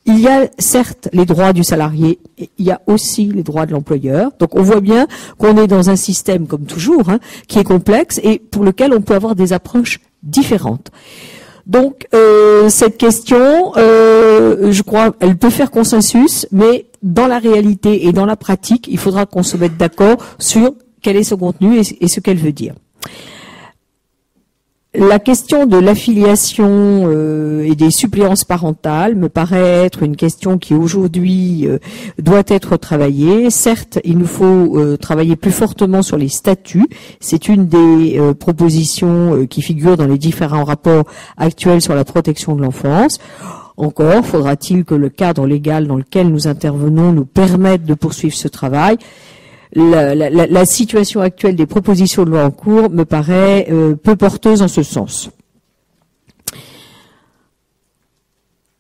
Il y a certes les droits du salarié, et il y a aussi les droits de l'employeur. Donc on voit bien qu'on est dans un système, comme toujours, qui est complexe et pour lequel on peut avoir des approches différentes. Donc cette question, je crois, elle peut faire consensus, mais dans la réalité et dans la pratique, il faudra qu'on se mette d'accord sur quel est son contenu et ce qu'elle veut dire. La question de l'affiliation et des suppléances parentales me paraît être une question qui aujourd'hui doit être travaillée. Certes, il nous faut travailler plus fortement sur les statuts. C'est une des propositions qui figurent dans les différents rapports actuels sur la protection de l'enfance. Encore, faudra-t-il que le cadre légal dans lequel nous intervenons nous permette de poursuivre ce travail. La situation actuelle des propositions de loi en cours me paraît peu porteuse en ce sens.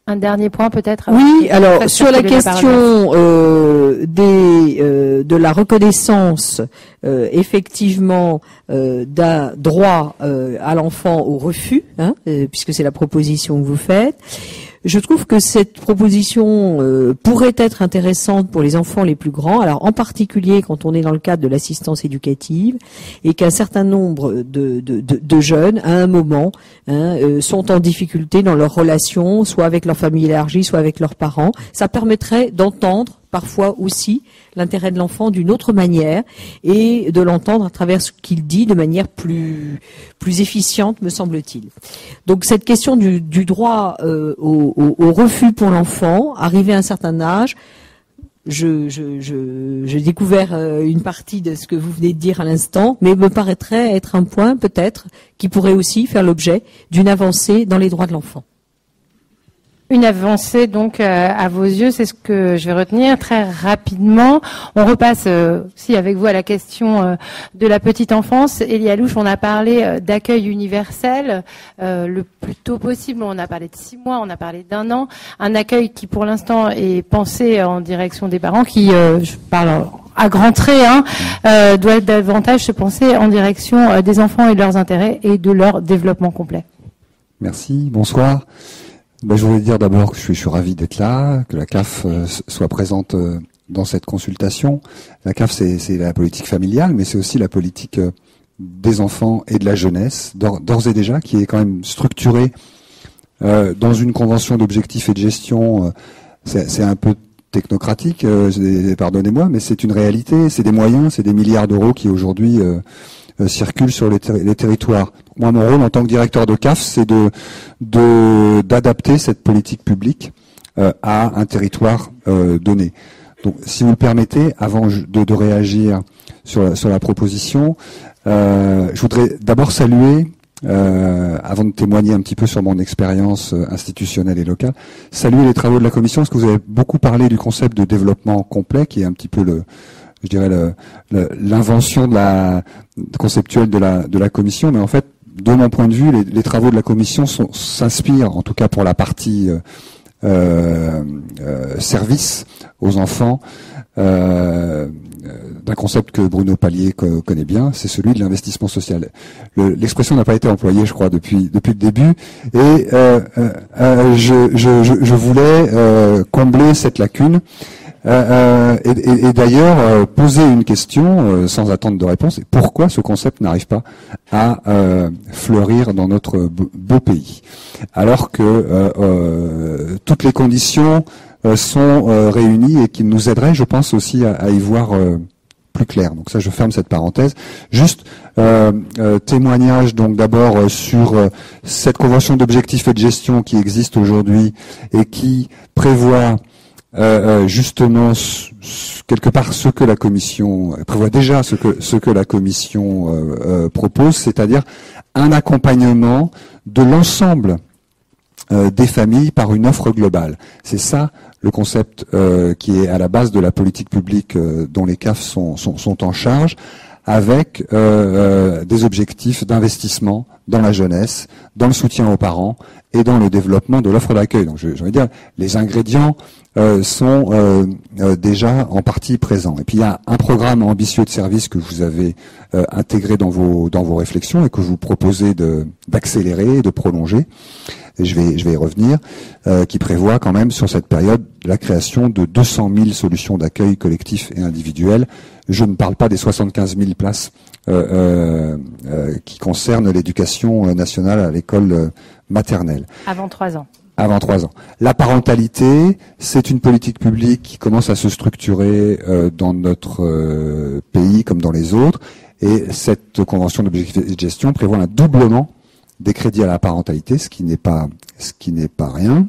Un dernier point peut-être. Oui, alors sur la question de la reconnaissance effectivement d'un droit à l'enfant au refus, puisque c'est la proposition que vous faites. Je trouve que cette proposition pourrait être intéressante pour les enfants les plus grands, alors en particulier quand on est dans le cadre de l'assistance éducative et qu'un certain nombre de jeunes, à un moment, sont en difficulté dans leurs relations, soit avec leur famille élargie, soit avec leurs parents. Ça permettrait d'entendre parfois aussi l'intérêt de l'enfant d'une autre manière et de l'entendre à travers ce qu'il dit de manière plus efficiente, me semble-t-il. Donc cette question du droit au refus pour l'enfant, arrivé à un certain âge, j'ai découvert une partie de ce que vous venez de dire à l'instant, mais me paraîtrait être un point peut-être qui pourrait aussi faire l'objet d'une avancée dans les droits de l'enfant. Une avancée donc à vos yeux, c'est ce que je vais retenir très rapidement. On repasse aussi avec vous à la question de la petite enfance. Elia Louche, on a parlé d'accueil universel le plus tôt possible. On a parlé de 6 mois, on a parlé d'1 an. Un accueil qui pour l'instant est pensé en direction des parents, qui, je parle à grands traits, doit davantage se penser en direction des enfants et de leurs intérêts et de leur développement complet. Merci, bonsoir. Je voulais dire d'abord que je suis ravi d'être là, que la CAF soit présente dans cette consultation. La CAF, c'est la politique familiale, mais c'est aussi la politique des enfants et de la jeunesse, d'ores et déjà, qui est quand même structurée dans une convention d'objectifs et de gestion. C'est un peu technocratique, pardonnez-moi, mais c'est une réalité, c'est des moyens, c'est des milliards d'euros qui aujourd'hui circulent sur les territoires. Moi, mon rôle en tant que directeur de CAF, c'est d'adapter cette politique publique à un territoire donné. Donc, si vous le permettez, avant de réagir sur la proposition, je voudrais d'abord saluer, avant de témoigner un petit peu sur mon expérience institutionnelle et locale, saluer les travaux de la Commission, parce que vous avez beaucoup parlé du concept de développement complet, qui est un petit peu l'invention conceptuelle de la Commission, mais en fait, de mon point de vue, les travaux de la Commission s'inspirent, en tout cas pour la partie service aux enfants, d'un concept que Bruno Palier connaît bien, c'est celui de l'investissement social. L'expression n'a pas été employée, je crois, depuis le début, et je voulais combler cette lacune. Et d'ailleurs poser une question sans attendre de réponse. Pourquoi ce concept n'arrive pas à fleurir dans notre beau pays, alors que toutes les conditions sont réunies et qui nous aideraient, je pense, aussi à y voir plus clair. Donc ça, je ferme cette parenthèse. Juste témoignage donc d'abord sur cette convention d'objectifs et de gestion qui existe aujourd'hui et qui prévoit justement quelque part ce que la Commission prévoit déjà, ce que la Commission propose, c'est-à-dire un accompagnement de l'ensemble des familles par une offre globale. C'est ça le concept qui est à la base de la politique publique dont les CAF sont en charge, avec des objectifs d'investissement dans la jeunesse, dans le soutien aux parents et dans le développement de l'offre d'accueil. Donc, je vais dire, les ingrédients sont déjà en partie présents. Et puis, il y a un programme ambitieux de service que vous avez intégré dans vos réflexions et que vous proposez d'accélérer et de prolonger. Et je vais y revenir, qui prévoit quand même sur cette période la création de 200 000 solutions d'accueil collectif et individuel. Je ne parle pas des 75 000 places qui concernent l'éducation nationale à l'école maternelle. Avant 3 ans. Avant 3 ans. La parentalité, c'est une politique publique qui commence à se structurer dans notre pays comme dans les autres. Et cette convention d'objectifs et de gestion prévoit un doublement des crédits à la parentalité, ce qui n'est pas rien.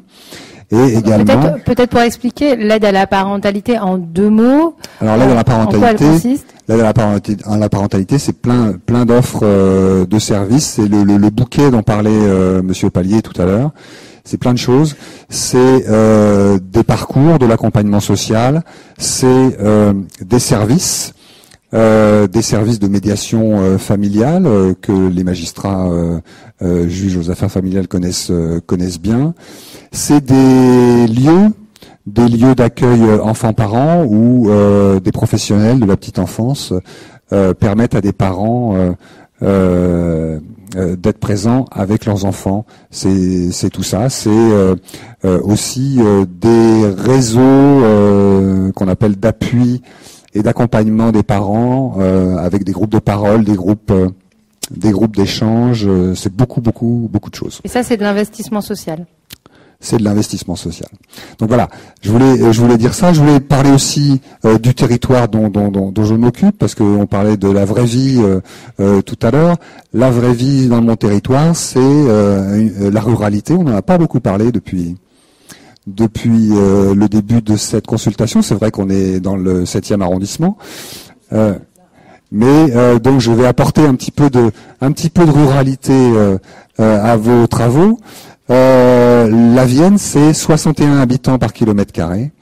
Et également, peut-être pour expliquer l'aide à la parentalité en 2 mots. Alors l'aide à la parentalité, en quoi elle consiste ? L'aide à la parentalité, c'est plein d'offres de services. C'est le bouquet dont parlait Monsieur Pallier tout à l'heure. C'est plein de choses. C'est des parcours, de l'accompagnement social. C'est des services de médiation familiale que les magistrats juges aux affaires familiales connaissent bien. C'est des lieux d'accueil enfants-parents où des professionnels de la petite enfance permettent à des parents d'être présents avec leurs enfants. C'est tout ça. C'est aussi des réseaux qu'on appelle d'appui et d'accompagnement des parents avec des groupes de parole, des groupes d'échange. C'est beaucoup de choses. Et ça, c'est de l'investissement social. C'est de l'investissement social. Donc voilà, je voulais dire ça. Je voulais parler aussi du territoire dont je m'occupe, parce qu'on parlait de la vraie vie tout à l'heure. La vraie vie dans mon territoire, c'est la ruralité. On n'en a pas beaucoup parlé depuis le début de cette consultation. C'est vrai qu'on est dans le 7e arrondissement. Mais donc je vais apporter un petit peu de ruralité à vos travaux. La Vienne, c'est 61 habitants par kilomètre carré.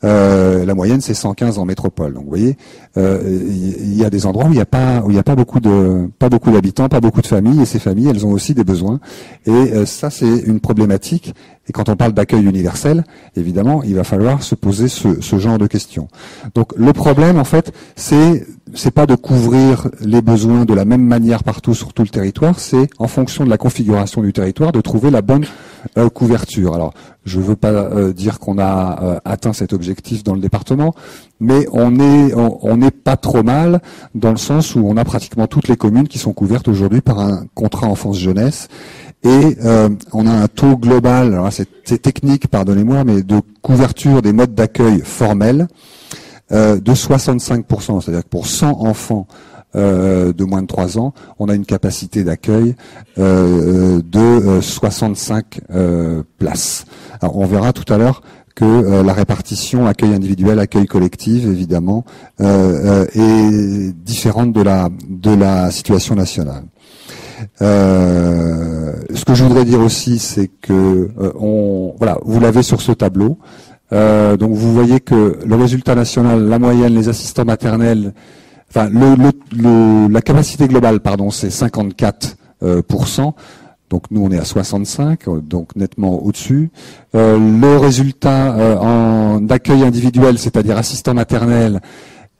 La moyenne, c'est 115 en métropole. Donc, vous voyez, il y a des endroits où il n'y a pas beaucoup d'habitants, pas beaucoup de familles, et ces familles, elles ont aussi des besoins. Et ça, c'est une problématique. Et quand on parle d'accueil universel, évidemment, il va falloir se poser ce genre de questions. Donc, le problème, en fait, c'est pas de couvrir les besoins de la même manière partout sur tout le territoire. C'est en fonction de la configuration du territoire de trouver la bonne couverture. Alors, je veux pas dire qu'on a atteint cet objectif dans le département, mais on n'est pas trop mal dans le sens où on a pratiquement toutes les communes qui sont couvertes aujourd'hui par un contrat enfance-jeunesse. Et on a un taux global, alors c'est technique, pardonnez-moi, mais de couverture des modes d'accueil formels de 65%. C'est-à-dire que pour 100 enfants de moins de 3 ans, on a une capacité d'accueil de 65 places. Alors on verra tout à l'heure que la répartition accueil individuel, accueil collectif, évidemment, est différente de la situation nationale. Ce que je voudrais dire aussi, c'est que voilà, vous l'avez sur ce tableau. Donc vous voyez que le résultat national, la moyenne, les assistants maternels, enfin la capacité globale, pardon, c'est 54%. Donc nous on est à 65, donc nettement au-dessus. Le résultat d'accueil individuel, c'est-à-dire assistant maternel,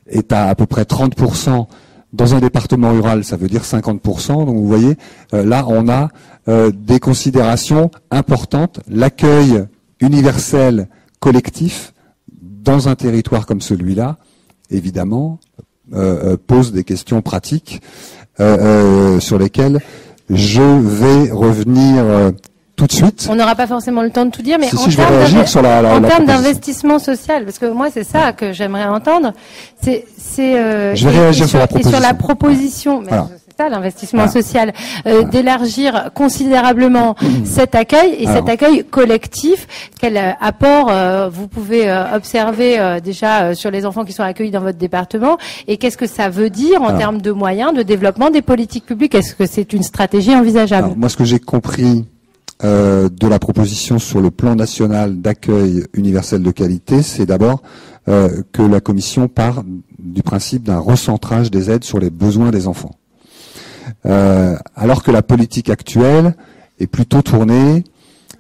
est à peu près 30%. Dans un département rural, ça veut dire 50%. Donc vous voyez, là on a des considérations importantes. L'accueil universel collectif dans un territoire comme celui-là, évidemment, pose des questions pratiques sur lesquelles je vais revenir tout de suite. On n'aura pas forcément le temps de tout dire, mais je vais réagir sur en termes d'investissement social, parce que moi c'est ça que j'aimerais entendre. Je vais réagir sur la proposition. Et sur la proposition. Mais voilà. C'est ça l'investissement social, d'élargir considérablement cet accueil et cet accueil collectif. Quel apport vous pouvez observer déjà sur les enfants qui sont accueillis dans votre département, et qu'est-ce que ça veut dire en termes de moyens, de développement des politiques publiques? Est-ce que c'est une stratégie envisageable? Moi, ce que j'ai compris de la proposition sur le plan national d'accueil universel de qualité, c'est d'abord que la Commission part du principe d'un recentrage des aides sur les besoins des enfants. Alors que la politique actuelle est plutôt tournée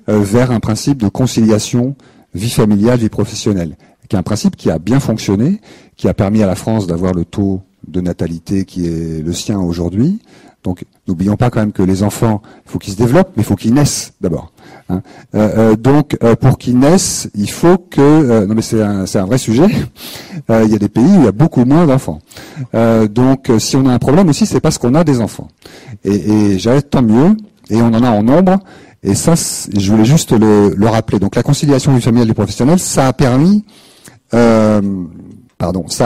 vers un principe de conciliation vie familiale, vie professionnelle, qui est un principe qui a bien fonctionné, qui a permis à la France d'avoir le taux de natalité qui est le sien aujourd'hui. Donc, n'oublions pas quand même que les enfants, il faut qu'ils se développent, mais il faut qu'ils naissent d'abord. Hein. Donc, pour qu'ils naissent, il faut que... non, mais c'est un vrai sujet. Il y a des pays où il y a beaucoup moins d'enfants. Donc, si on a un problème aussi, c'est parce qu'on a des enfants. Et j'arrête, tant mieux. Et on en a en nombre. Et ça, je voulais juste le rappeler. Donc, la conciliation du familial et du professionnel, ça a permis... ça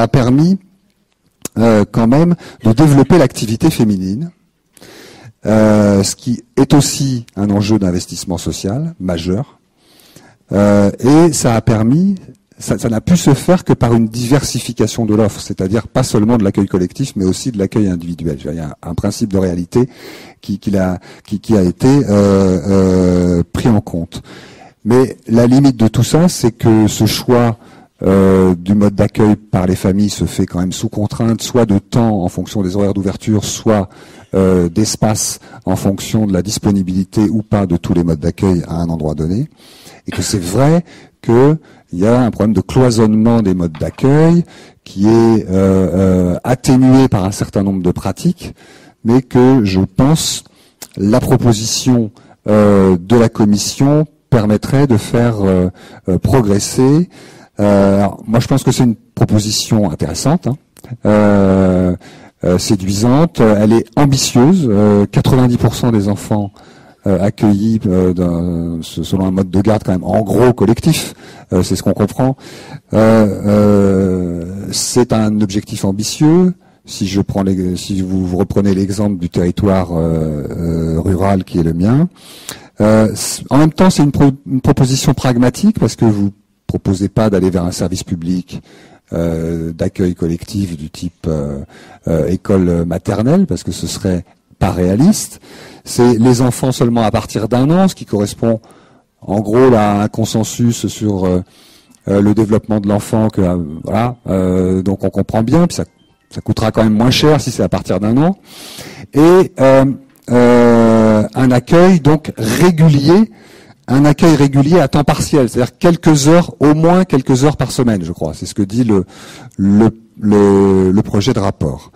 a permis quand même de développer l'activité féminine. Ce qui est aussi un enjeu d'investissement social majeur, et ça a permis, ça n'a pu se faire que par une diversification de l'offre, c'est-à-dire pas seulement de l'accueil collectif, mais aussi de l'accueil individuel. Il y a un principe de réalité qui a été pris en compte. Mais la limite de tout ça, c'est que ce choix du mode d'accueil par les familles se fait quand même sous contrainte, soit de temps en fonction des horaires d'ouverture, soit d'espace en fonction de la disponibilité ou pas de tous les modes d'accueil à un endroit donné, et que c'est vrai qu'il y a un problème de cloisonnement des modes d'accueil qui est atténué par un certain nombre de pratiques, mais que je pense la proposition de la Commission permettrait de faire progresser. Alors, moi, je pense que c'est une proposition intéressante, séduisante. Elle est ambitieuse. 90% des enfants accueillis selon un mode de garde quand même en gros collectif, c'est ce qu'on comprend. C'est un objectif ambitieux. Si vous reprenez l'exemple du territoire rural qui est le mien, en même temps, c'est une proposition pragmatique parce que vous proposez pas d'aller vers un service public d'accueil collectif du type école maternelle, parce que ce serait pas réaliste. C'est les enfants seulement à partir d'1 an, ce qui correspond en gros là, à un consensus sur le développement de l'enfant. Donc on comprend bien, puis ça coûtera quand même moins cher si c'est à partir d'1 an. Et un accueil donc régulier. Un accueil régulier à temps partiel, c'est-à-dire quelques heures, au moins quelques heures par semaine, je crois. C'est ce que dit le projet de rapport.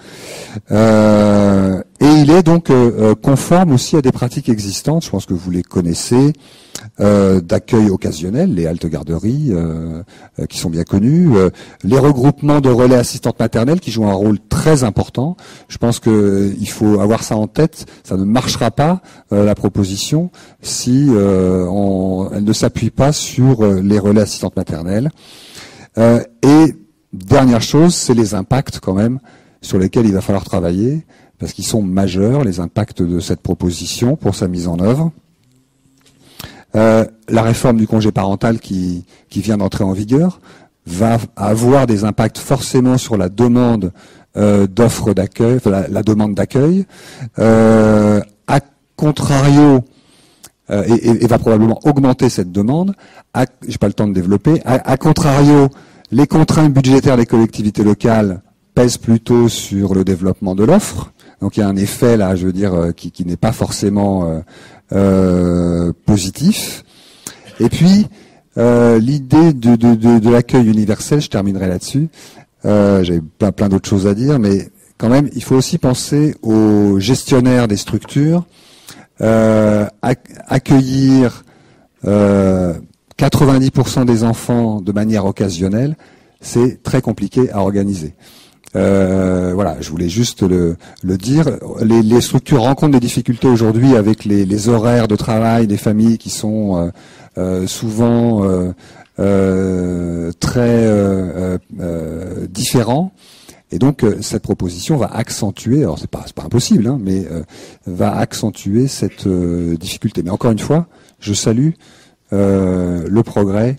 Et il est donc conforme aussi à des pratiques existantes, je pense que vous les connaissez, d'accueil occasionnel, les haltes garderies, qui sont bien connues, les regroupements de relais assistantes maternelles qui jouent un rôle très important. Je pense que il faut avoir ça en tête. Ça ne marchera pas, la proposition, si elle ne s'appuie pas sur les relais assistantes maternelles. Et dernière chose, c'est les impacts quand même sur lesquels il va falloir travailler, parce qu'ils sont majeurs, les impacts de cette proposition pour sa mise en œuvre. La réforme du congé parental qui vient d'entrer en vigueur va avoir des impacts forcément sur la demande d'offres d'accueil, la demande d'accueil. A contrario, et va probablement augmenter cette demande. J'ai pas le temps de développer. A contrario, les contraintes budgétaires des collectivités locales pèsent plutôt sur le développement de l'offre. Donc il y a un effet là, je veux dire, qui n'est pas forcément positif. Et puis l'idée de l'accueil universel, je terminerai là-dessus. J'avais plein d'autres choses à dire, mais quand même, il faut aussi penser aux gestionnaires des structures. Accueillir 90% des enfants de manière occasionnelle, c'est très compliqué à organiser. Voilà, je voulais juste le dire. Les structures rencontrent des difficultés aujourd'hui avec les horaires de travail des familles qui sont souvent très différents. Et donc cette proposition va accentuer, alors c'est pas impossible, hein, mais va accentuer cette difficulté. Mais encore une fois, je salue le progrès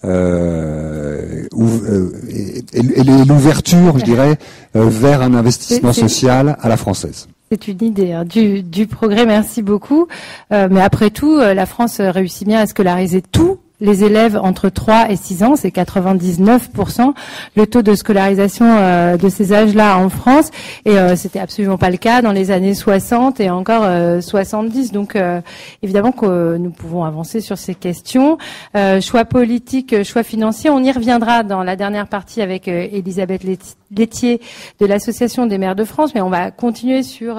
et l'ouverture, je dirais, vers un investissement social à la française. C'est une idée hein, du progrès, merci beaucoup. Mais après tout, la France réussit bien à scolariser tous les élèves entre 3 et 6 ans, c'est 99% le taux de scolarisation de ces âges-là en France, et c'était absolument pas le cas dans les années 60 et encore 70. Donc évidemment que nous pouvons avancer sur ces questions. Choix politique, choix financier, on y reviendra dans la dernière partie avec Elisabeth Laitier de l'Association des maires de France, mais on va continuer sur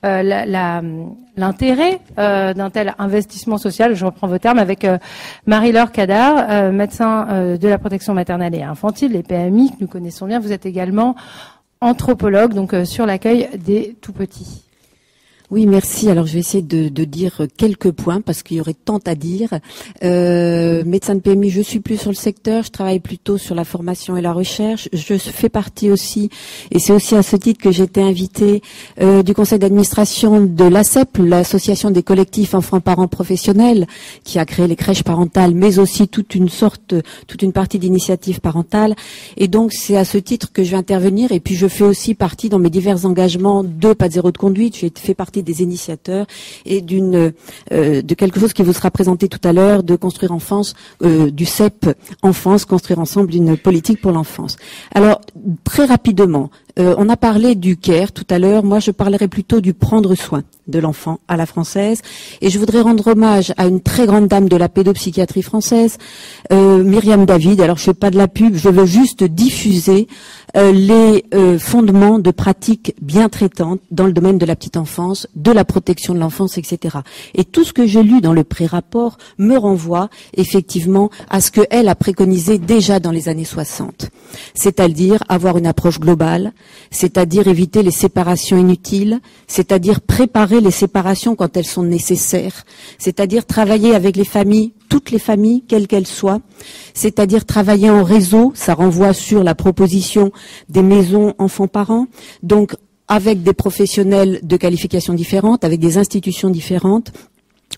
l'intérêt d'un tel investissement social, je reprends vos termes, avec Marie-Laure Cadar, médecin de la protection maternelle et infantile, les PMI, que nous connaissons bien. Vous êtes également anthropologue, donc sur l'accueil des tout-petits. Oui, merci. Alors, je vais essayer de dire quelques points parce qu'il y aurait tant à dire. Médecin de PMI, je suis plus sur le secteur. Je travaille plutôt sur la formation et la recherche. Je fais partie aussi, et c'est aussi à ce titre que j'ai été invitée du conseil d'administration de l'ACEP, l'association des collectifs enfants-parents professionnels, qui a créé les crèches parentales, mais aussi toute une partie d'initiatives parentales. Et donc, c'est à ce titre que je vais intervenir. Et puis, je fais aussi partie dans mes divers engagements de Pas de zéro de conduite. J'ai fait partie des initiateurs et de quelque chose qui vous sera présenté tout à l'heure, de Construire Enfance, du CEP Enfance, Construire Ensemble une politique pour l'enfance. Alors, très rapidement, on a parlé du care tout à l'heure. Moi, je parlerai plutôt du prendre soin de l'enfant à la française. Et je voudrais rendre hommage à une très grande dame de la pédopsychiatrie française, Myriam David. Alors, je fais pas de la pub, je veux juste diffuser les fondements de pratiques bien traitantes dans le domaine de la petite enfance, de la protection de l'enfance, etc. Et tout ce que j'ai lu dans le pré-rapport me renvoie effectivement à ce qu'elle a préconisé déjà dans les années 60. C'est-à-dire avoir une approche globale, c'est-à-dire éviter les séparations inutiles, c'est-à-dire préparer les séparations quand elles sont nécessaires, c'est-à-dire travailler avec les familles, toutes les familles, quelles qu'elles soient, c'est-à-dire travailler en réseau, ça renvoie sur la proposition des maisons enfants-parents, donc avec des professionnels de qualifications différentes, avec des institutions différentes,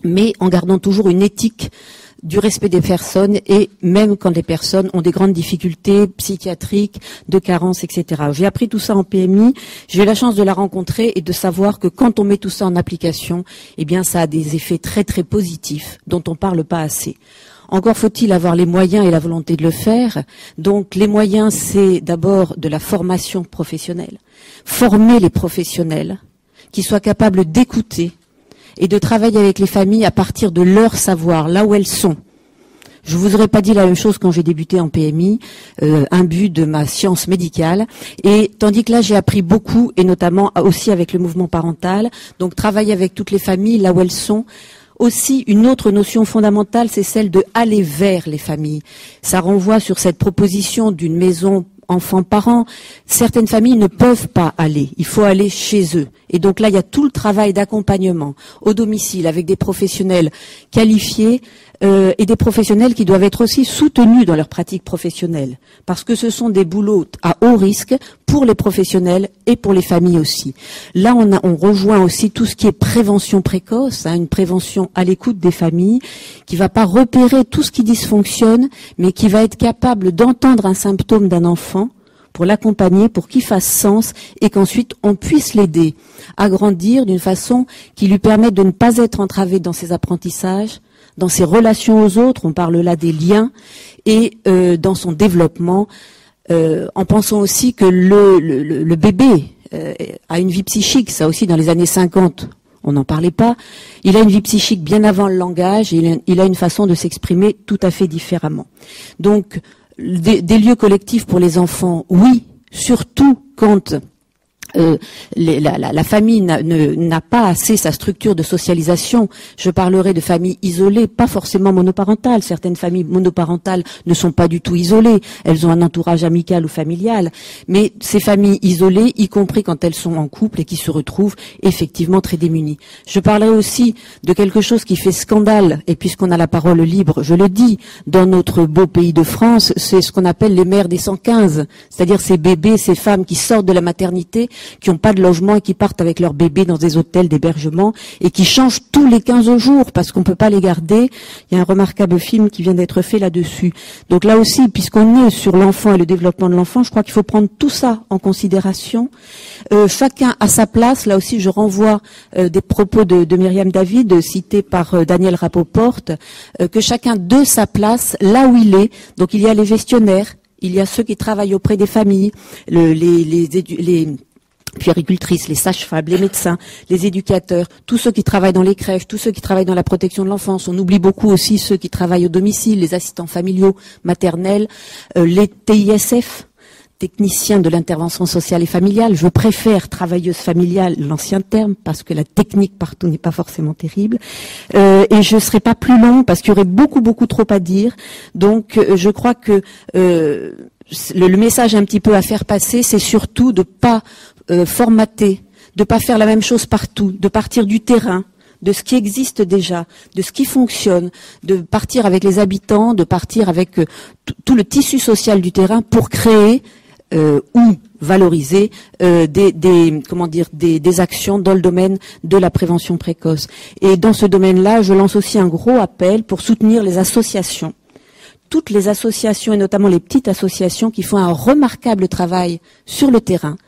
mais en gardant toujours une éthique du respect des personnes, et même quand les personnes ont des grandes difficultés psychiatriques, de carences, etc. J'ai appris tout ça en PMI, j'ai eu la chance de la rencontrer et de savoir que quand on met tout ça en application, eh bien ça a des effets très très positifs dont on parle pas assez. Encore faut-il avoir les moyens et la volonté de le faire. Donc les moyens, c'est d'abord de la formation professionnelle. Former les professionnels qui soient capables d'écouter et de travailler avec les familles à partir de leur savoir, là où elles sont. Je vous aurais pas dit la même chose quand j'ai débuté en PMI, imbu de ma science médicale, et tandis que là j'ai appris beaucoup, et notamment aussi avec le mouvement parental, donc travailler avec toutes les familles là où elles sont. Aussi, une autre notion fondamentale, c'est celle de aller vers les familles. Ça renvoie sur cette proposition d'une maison enfants-parents. Certaines familles ne peuvent pas aller. Il faut aller chez eux. Et donc là, il y a tout le travail d'accompagnement au domicile avec des professionnels qualifiés et des professionnels qui doivent être aussi soutenus dans leur pratique professionnelle. Parce que ce sont des boulots à haut risque pour les professionnels et pour les familles aussi. Là, on rejoint aussi tout ce qui est prévention précoce, une prévention à l'écoute des familles, qui va pas repérer tout ce qui dysfonctionne, mais qui va être capable d'entendre un symptôme d'un enfant pour l'accompagner, pour qu'il fasse sens et qu'ensuite on puisse l'aider à grandir d'une façon qui lui permette de ne pas être entravé dans ses apprentissages, dans ses relations aux autres, on parle là des liens, et dans son développement, en pensant aussi que le bébé a une vie psychique, ça aussi dans les années 50, on n'en parlait pas, il a une vie psychique bien avant le langage, et il a une façon de s'exprimer tout à fait différemment. Donc, des lieux collectifs pour les enfants, oui, surtout quand la famille n'a pas assez sa structure de socialisation. Je parlerai de familles isolées, pas forcément monoparentales. Certaines familles monoparentales ne sont pas du tout isolées. Elles ont un entourage amical ou familial. Mais ces familles isolées, y compris quand elles sont en couple et qui se retrouvent effectivement très démunies. Je parlerai aussi de quelque chose qui fait scandale, et puisqu'on a la parole libre, je le dis, dans notre beau pays de France, c'est ce qu'on appelle les mères des 115. C'est-à-dire ces bébés, ces femmes qui sortent de la maternité qui n'ont pas de logement et qui partent avec leur bébé dans des hôtels d'hébergement et qui changent tous les 15 jours parce qu'on peut pas les garder. Il y a un remarquable film qui vient d'être fait là-dessus. Donc là aussi, puisqu'on est sur l'enfant et le développement de l'enfant, je crois qu'il faut prendre tout ça en considération. Chacun à sa place. Là aussi, je renvoie des propos de Myriam David, cités par Daniel Rapoport, que chacun de sa place, là où il est. Donc il y a les gestionnaires, il y a ceux qui travaillent auprès des familles, les puéricultrices, les sages-femmes, les médecins, les éducateurs, tous ceux qui travaillent dans les crèches, tous ceux qui travaillent dans la protection de l'enfance. On oublie beaucoup aussi ceux qui travaillent au domicile, les assistants familiaux, maternels, les TISF, techniciens de l'intervention sociale et familiale. Je préfère travailleuse familiale, l'ancien terme, parce que la technique partout n'est pas forcément terrible. Et je ne serai pas plus long parce qu'il y aurait beaucoup trop à dire. Donc je crois que le message un petit peu à faire passer, c'est surtout de pas formater, de pas faire la même chose partout, de partir du terrain, de ce qui existe déjà, de ce qui fonctionne, de partir avec les habitants, de partir avec tout le tissu social du terrain pour créer ou valoriser des actions dans le domaine de la prévention précoce. Et dans ce domaine-là, je lance aussi un gros appel pour soutenir les associations. Toutes les associations, et notamment les petites associations qui font un remarquable travail sur le terrain,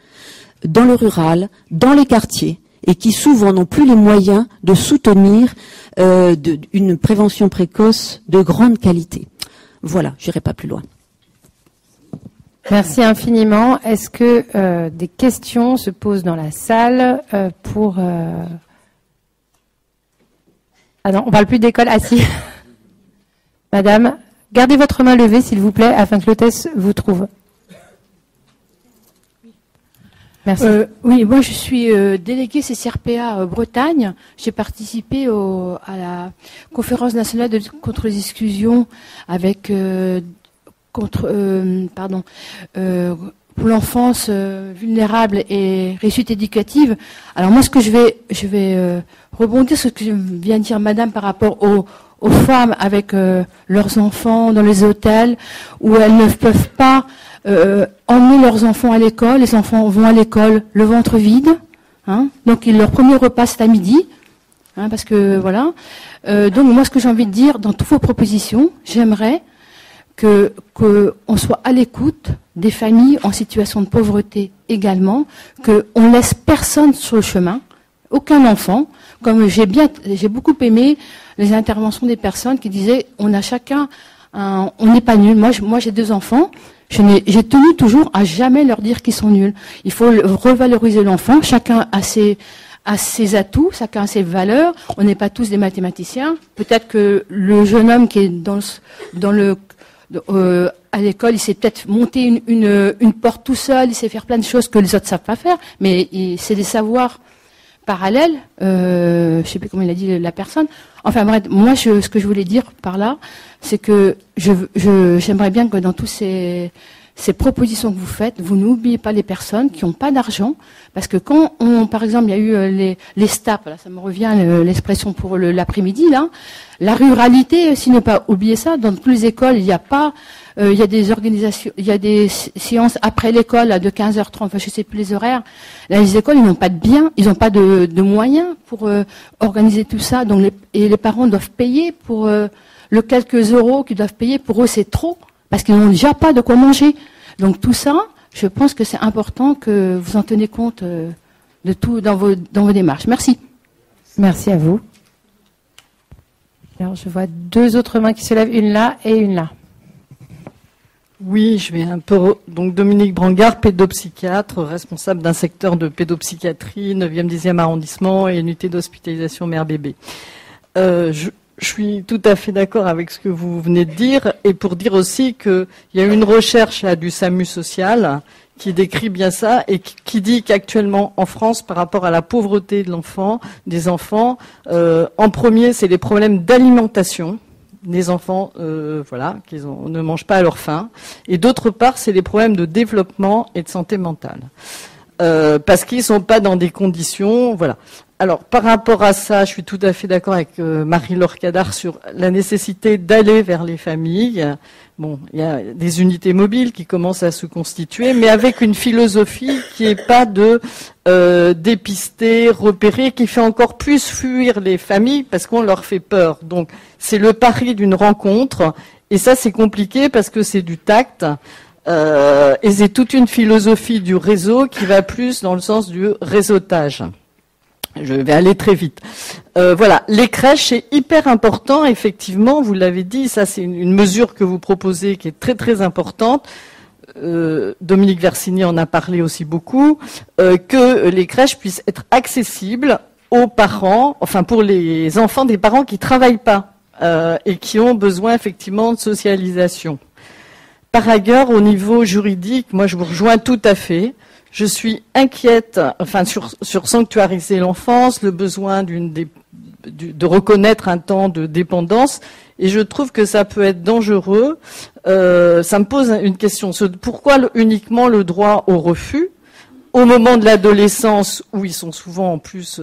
dans le rural, dans les quartiers, et qui souvent n'ont plus les moyens de soutenir une prévention précoce de grande qualité. Voilà, j'irai pas plus loin. Merci infiniment. Est-ce que des questions se posent dans la salle pour... Ah non, on parle plus d'école. Ah si. Madame, gardez votre main levée, s'il vous plaît, afin que l'hôtesse vous trouve. Merci. Oui, moi je suis déléguée CCRPA Bretagne. J'ai participé à la conférence nationale de lutte contre les exclusions avec pour l'enfance vulnérable et réussite éducative. Alors moi, ce que je vais rebondir sur ce que vient de dire Madame par rapport aux femmes avec leurs enfants dans les hôtels où elles ne peuvent pas emmener leurs enfants à l'école. Les enfants vont à l'école le ventre vide, hein, donc leur premier repas c'est à midi, hein, parce que voilà. Donc moi, ce que j'ai envie de dire dans toutes vos propositions, j'aimerais qu'on soit à l'écoute des familles en situation de pauvreté également, qu'on laisse personne sur le chemin, aucun enfant. Comme j'ai beaucoup aimé les interventions des personnes qui disaient on a chacun on n'est pas nul. Moi j'ai 2 enfants. J'ai tenu toujours à jamais leur dire qu'ils sont nuls. Il faut revaloriser l'enfant. Chacun a ses atouts, chacun a ses valeurs. On n'est pas tous des mathématiciens. Peut-être que le jeune homme qui est à l'école, il sait peut-être monter une porte tout seul, il sait faire plein de choses que les autres ne savent pas faire, mais c'est des savoirs parallèles. Je ne sais plus comment il a dit la personne. Enfin bref, moi, ce que je voulais dire par là, c'est que j'aimerais bien que dans tous ces propositions que vous faites, vous n'oubliez pas les personnes qui n'ont pas d'argent, parce que quand par exemple, il y a eu les STAP, là, ça me revient l'expression pour l'après-midi, là, la ruralité, si ne pas oublier ça, dans toutes les écoles, il y a des organisations, il y a des séances après l'école, de 15h30, enfin, je sais plus les horaires. Là, les écoles, ils n'ont pas de biens, ils n'ont pas de moyens pour organiser tout ça, donc et les parents doivent payer pour le quelques euros qu'ils doivent payer, pour eux, c'est trop. Parce qu'ils n'ont déjà pas de quoi manger. Donc tout ça, je pense que c'est important que vous en tenez compte de tout dans vos démarches. Merci. Merci à vous. Alors je vois 2 autres mains qui se lèvent, une là et une là. Oui, je vais un peu... Donc Dominique Brangard, pédopsychiatre, responsable d'un secteur de pédopsychiatrie, 9e, 10e arrondissement et unité d'hospitalisation mère-bébé. Je suis tout à fait d'accord avec ce que vous venez de dire, et pour dire aussi qu'il y a une recherche là du SAMU social qui décrit bien ça et qui dit qu'actuellement en France, par rapport à la pauvreté de des enfants, en premier c'est les problèmes d'alimentation des enfants, qu'ils ne mangent pas à leur faim, et d'autre part c'est les problèmes de développement et de santé mentale. parce qu'ils sont pas dans des conditions, voilà. Alors, par rapport à ça, je suis tout à fait d'accord avec Marie-Laure Cadar sur la nécessité d'aller vers les familles. Bon, il y a des unités mobiles qui commencent à se constituer, mais avec une philosophie qui est pas de dépister, repérer, qui fait encore plus fuir les familles parce qu'on leur fait peur. Donc, c'est le pari d'une rencontre, et ça, c'est compliqué parce que c'est du tact. Et c'est toute une philosophie du réseau qui va plus dans le sens du réseautage. Je vais aller très vite. Voilà, les crèches, c'est hyper important, effectivement, vous l'avez dit, ça c'est une mesure que vous proposez qui est très très importante. Dominique Versini en a parlé aussi beaucoup, que les crèches puissent être accessibles aux parents, enfin pour les enfants des parents qui travaillent pas et qui ont besoin effectivement de socialisation. Par ailleurs, au niveau juridique, moi je vous rejoins tout à fait. Je suis inquiète, enfin sur sanctuariser l'enfance, le besoin de reconnaître un temps de dépendance, et je trouve que ça peut être dangereux. Ça me pose une question. Pourquoi uniquement le droit au refus au moment de l'adolescence, où ils sont souvent en plus,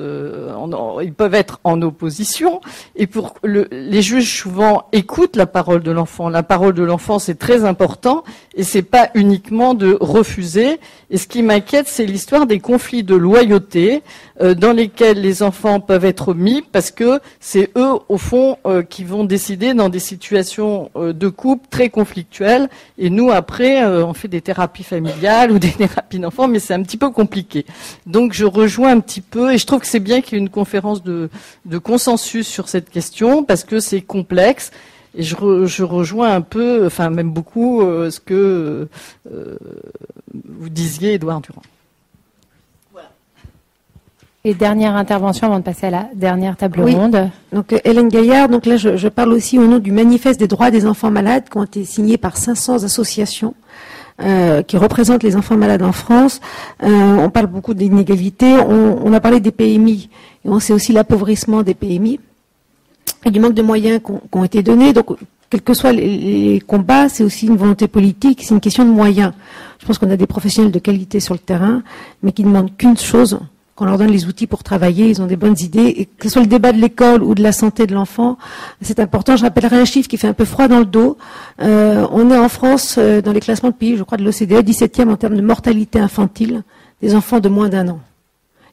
ils peuvent être en opposition, et les juges souvent écoutent la parole de l'enfant. La parole de l'enfant, c'est très important, et c'est pas uniquement de refuser. Et ce qui m'inquiète, c'est l'histoire des conflits de loyauté dans lesquels les enfants peuvent être mis, parce que c'est eux, au fond, qui vont décider dans des situations de couple très conflictuelles. Et nous, après, on fait des thérapies familiales ou des thérapies d'enfants, mais c'est un petit peu compliqué. Donc je rejoins un petit peu, et je trouve que c'est bien qu'il y ait une conférence de consensus sur cette question, parce que c'est complexe, et je rejoins un peu, enfin même beaucoup, ce que vous disiez, Édouard Durand. Voilà. Et dernière intervention avant de passer à la dernière table ronde. Donc Hélène Gaillard, donc là je parle aussi au nom du manifeste des droits des enfants malades qui ont été signés par 500 associations. Qui représentent les enfants malades en France. On parle beaucoup d'inégalités. On a parlé des PMI. Et on sait aussi l'appauvrissement des PMI et du manque de moyens qui ont été donnés. Donc, quels que soient les combats, c'est aussi une volonté politique. C'est une question de moyens. Je pense qu'on a des professionnels de qualité sur le terrain, mais qui ne demandent qu'une chose, qu'on leur donne les outils pour travailler, ils ont des bonnes idées, et que ce soit le débat de l'école ou de la santé de l'enfant, c'est important. Je rappellerai un chiffre qui fait un peu froid dans le dos. On est en France, dans les classements de pays, je crois, de l'OCDE, 17e en termes de mortalité infantile des enfants de moins d'1 an.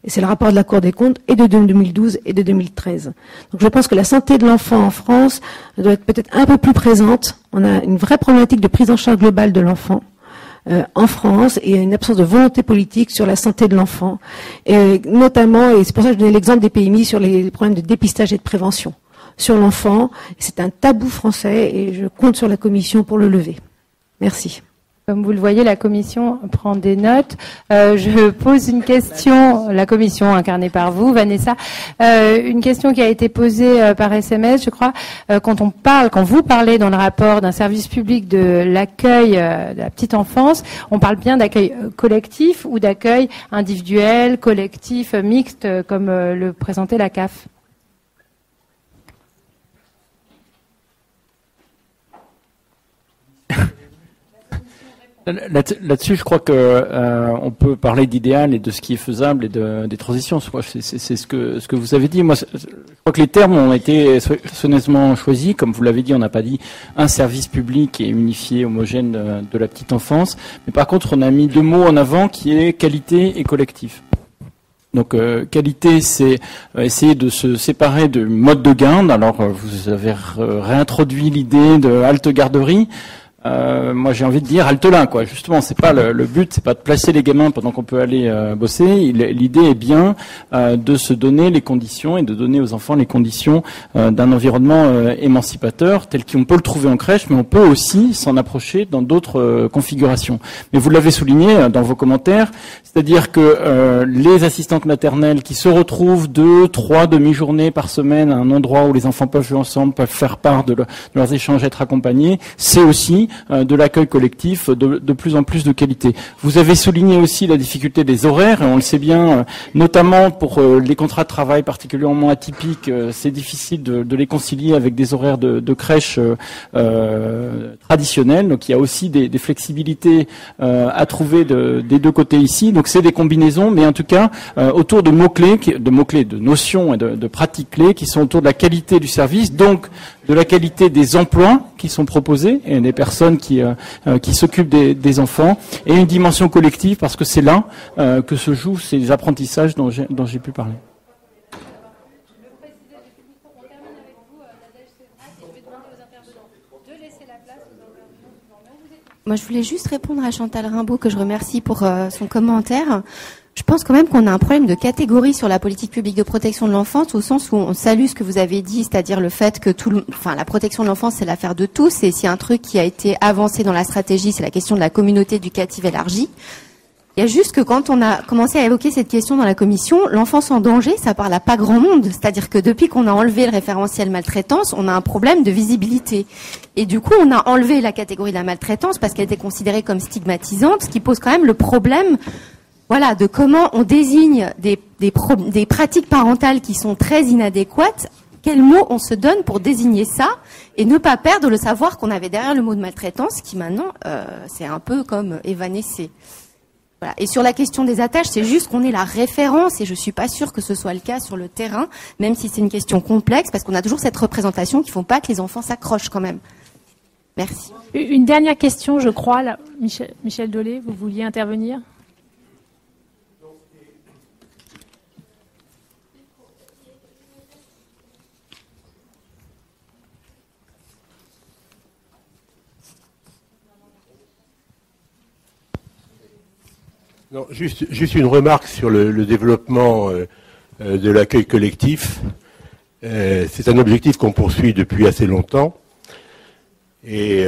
Et c'est le rapport de la Cour des comptes, et de 2012 et de 2013. Donc je pense que la santé de l'enfant en France doit être peut-être un peu plus présente. On a une vraie problématique de prise en charge globale de l'enfant. En France, et une absence de volonté politique sur la santé de l'enfant, et notamment, et c'est pour ça que je donnais l'exemple des PMI sur les problèmes de dépistage et de prévention sur l'enfant. C'est un tabou français, et je compte sur la Commission pour le lever. Merci. Comme vous le voyez, la Commission prend des notes. Je pose une question, la Commission incarnée par vous, Vanessa, une question qui a été posée par SMS, je crois, quand vous parlez dans le rapport d'un service public de l'accueil de la petite enfance, on parle bien d'accueil collectif ou d'accueil individuel, collectif, mixte, comme le présentait la CAF? Là-dessus, je crois que on peut parler d'idéal et de ce qui est faisable et des transitions. C'est ce que vous avez dit. Moi, je crois que les termes ont été soigneusement choisis. Comme vous l'avez dit, on n'a pas dit un service public et unifié, homogène de la petite enfance. Mais par contre, on a mis 2 mots en avant qui est qualité et collectif. Donc qualité, c'est essayer de se séparer du mode de garde. Alors vous avez réintroduit l'idée de halte garderie. Moi, j'ai envie de dire halte là, quoi. Justement, c'est pas le but, c'est pas de placer les gamins pendant qu'on peut aller bosser. L'idée est bien de se donner les conditions et de donner aux enfants les conditions d'un environnement émancipateur tel qu'on peut le trouver en crèche, mais on peut aussi s'en approcher dans d'autres configurations. Mais vous l'avez souligné dans vos commentaires, c'est-à-dire que les assistantes maternelles qui se retrouvent 2-3 demi-journées par semaine à un endroit où les enfants peuvent jouer ensemble, peuvent faire part de leurs échanges, être accompagnés, c'est aussi de l'accueil collectif de plus en plus de qualité. Vous avez souligné aussi la difficulté des horaires, et on le sait bien, notamment pour les contrats de travail particulièrement atypiques, c'est difficile de les concilier avec des horaires de crèche traditionnels. Donc il y a aussi des flexibilités à trouver des deux côtés ici. Donc c'est des combinaisons, mais en tout cas autour de mots-clés, de notions et de pratiques clés qui sont autour de la qualité du service, donc de la qualité des emplois qui sont proposés et des personnes qui s'occupent des enfants, et une dimension collective, parce que c'est là que se jouent ces apprentissages dont j'ai pu parler. Moi, je voulais juste répondre à Chantal Rimbaud, que je remercie pour son commentaire. Je pense quand même qu'on a un problème de catégorie sur la politique publique de protection de l'enfance, au sens où on salue ce que vous avez dit, c'est-à-dire le fait que la protection de l'enfance, c'est l'affaire de tous, et s'il y a un truc qui a été avancé dans la stratégie, c'est la question de la communauté éducative élargie. Il y a juste que quand on a commencé à évoquer cette question dans la commission, l'enfance en danger, ça parle à pas grand monde. C'est-à-dire que depuis qu'on a enlevé le référentiel maltraitance, on a un problème de visibilité. Et du coup, on a enlevé la catégorie de la maltraitance parce qu'elle était considérée comme stigmatisante, ce qui pose quand même le problème, voilà, de comment on désigne des pratiques parentales qui sont très inadéquates. Quels mots on se donne pour désigner ça et ne pas perdre le savoir qu'on avait derrière le mot de maltraitance, qui maintenant, c'est un peu comme évanescé. Voilà. Et sur la question des attaches, c'est juste qu'on est la référence, et je suis pas sûre que ce soit le cas sur le terrain, même si c'est une question complexe, parce qu'on a toujours cette représentation qui font pas que les enfants s'accrochent quand même. Merci. Une dernière question, je crois. Là. Michel Dolé, vous vouliez intervenir ? Non, juste une remarque sur le développement de l'accueil collectif. C'est un objectif qu'on poursuit depuis assez longtemps. Et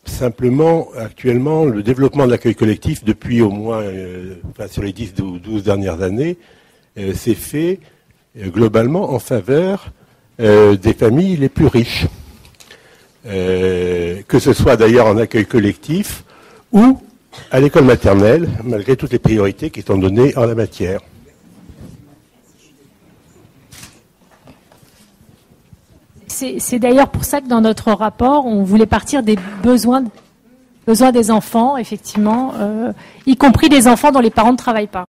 simplement, actuellement, le développement de l'accueil collectif, depuis au moins, sur les 10 ou 12 dernières années, s'est fait globalement en faveur des familles les plus riches. Que ce soit d'ailleurs en accueil collectif ou à l'école maternelle, malgré toutes les priorités qui sont données en la matière. C'est d'ailleurs pour ça que dans notre rapport, on voulait partir des besoins des enfants, effectivement, y compris des enfants dont les parents ne travaillent pas.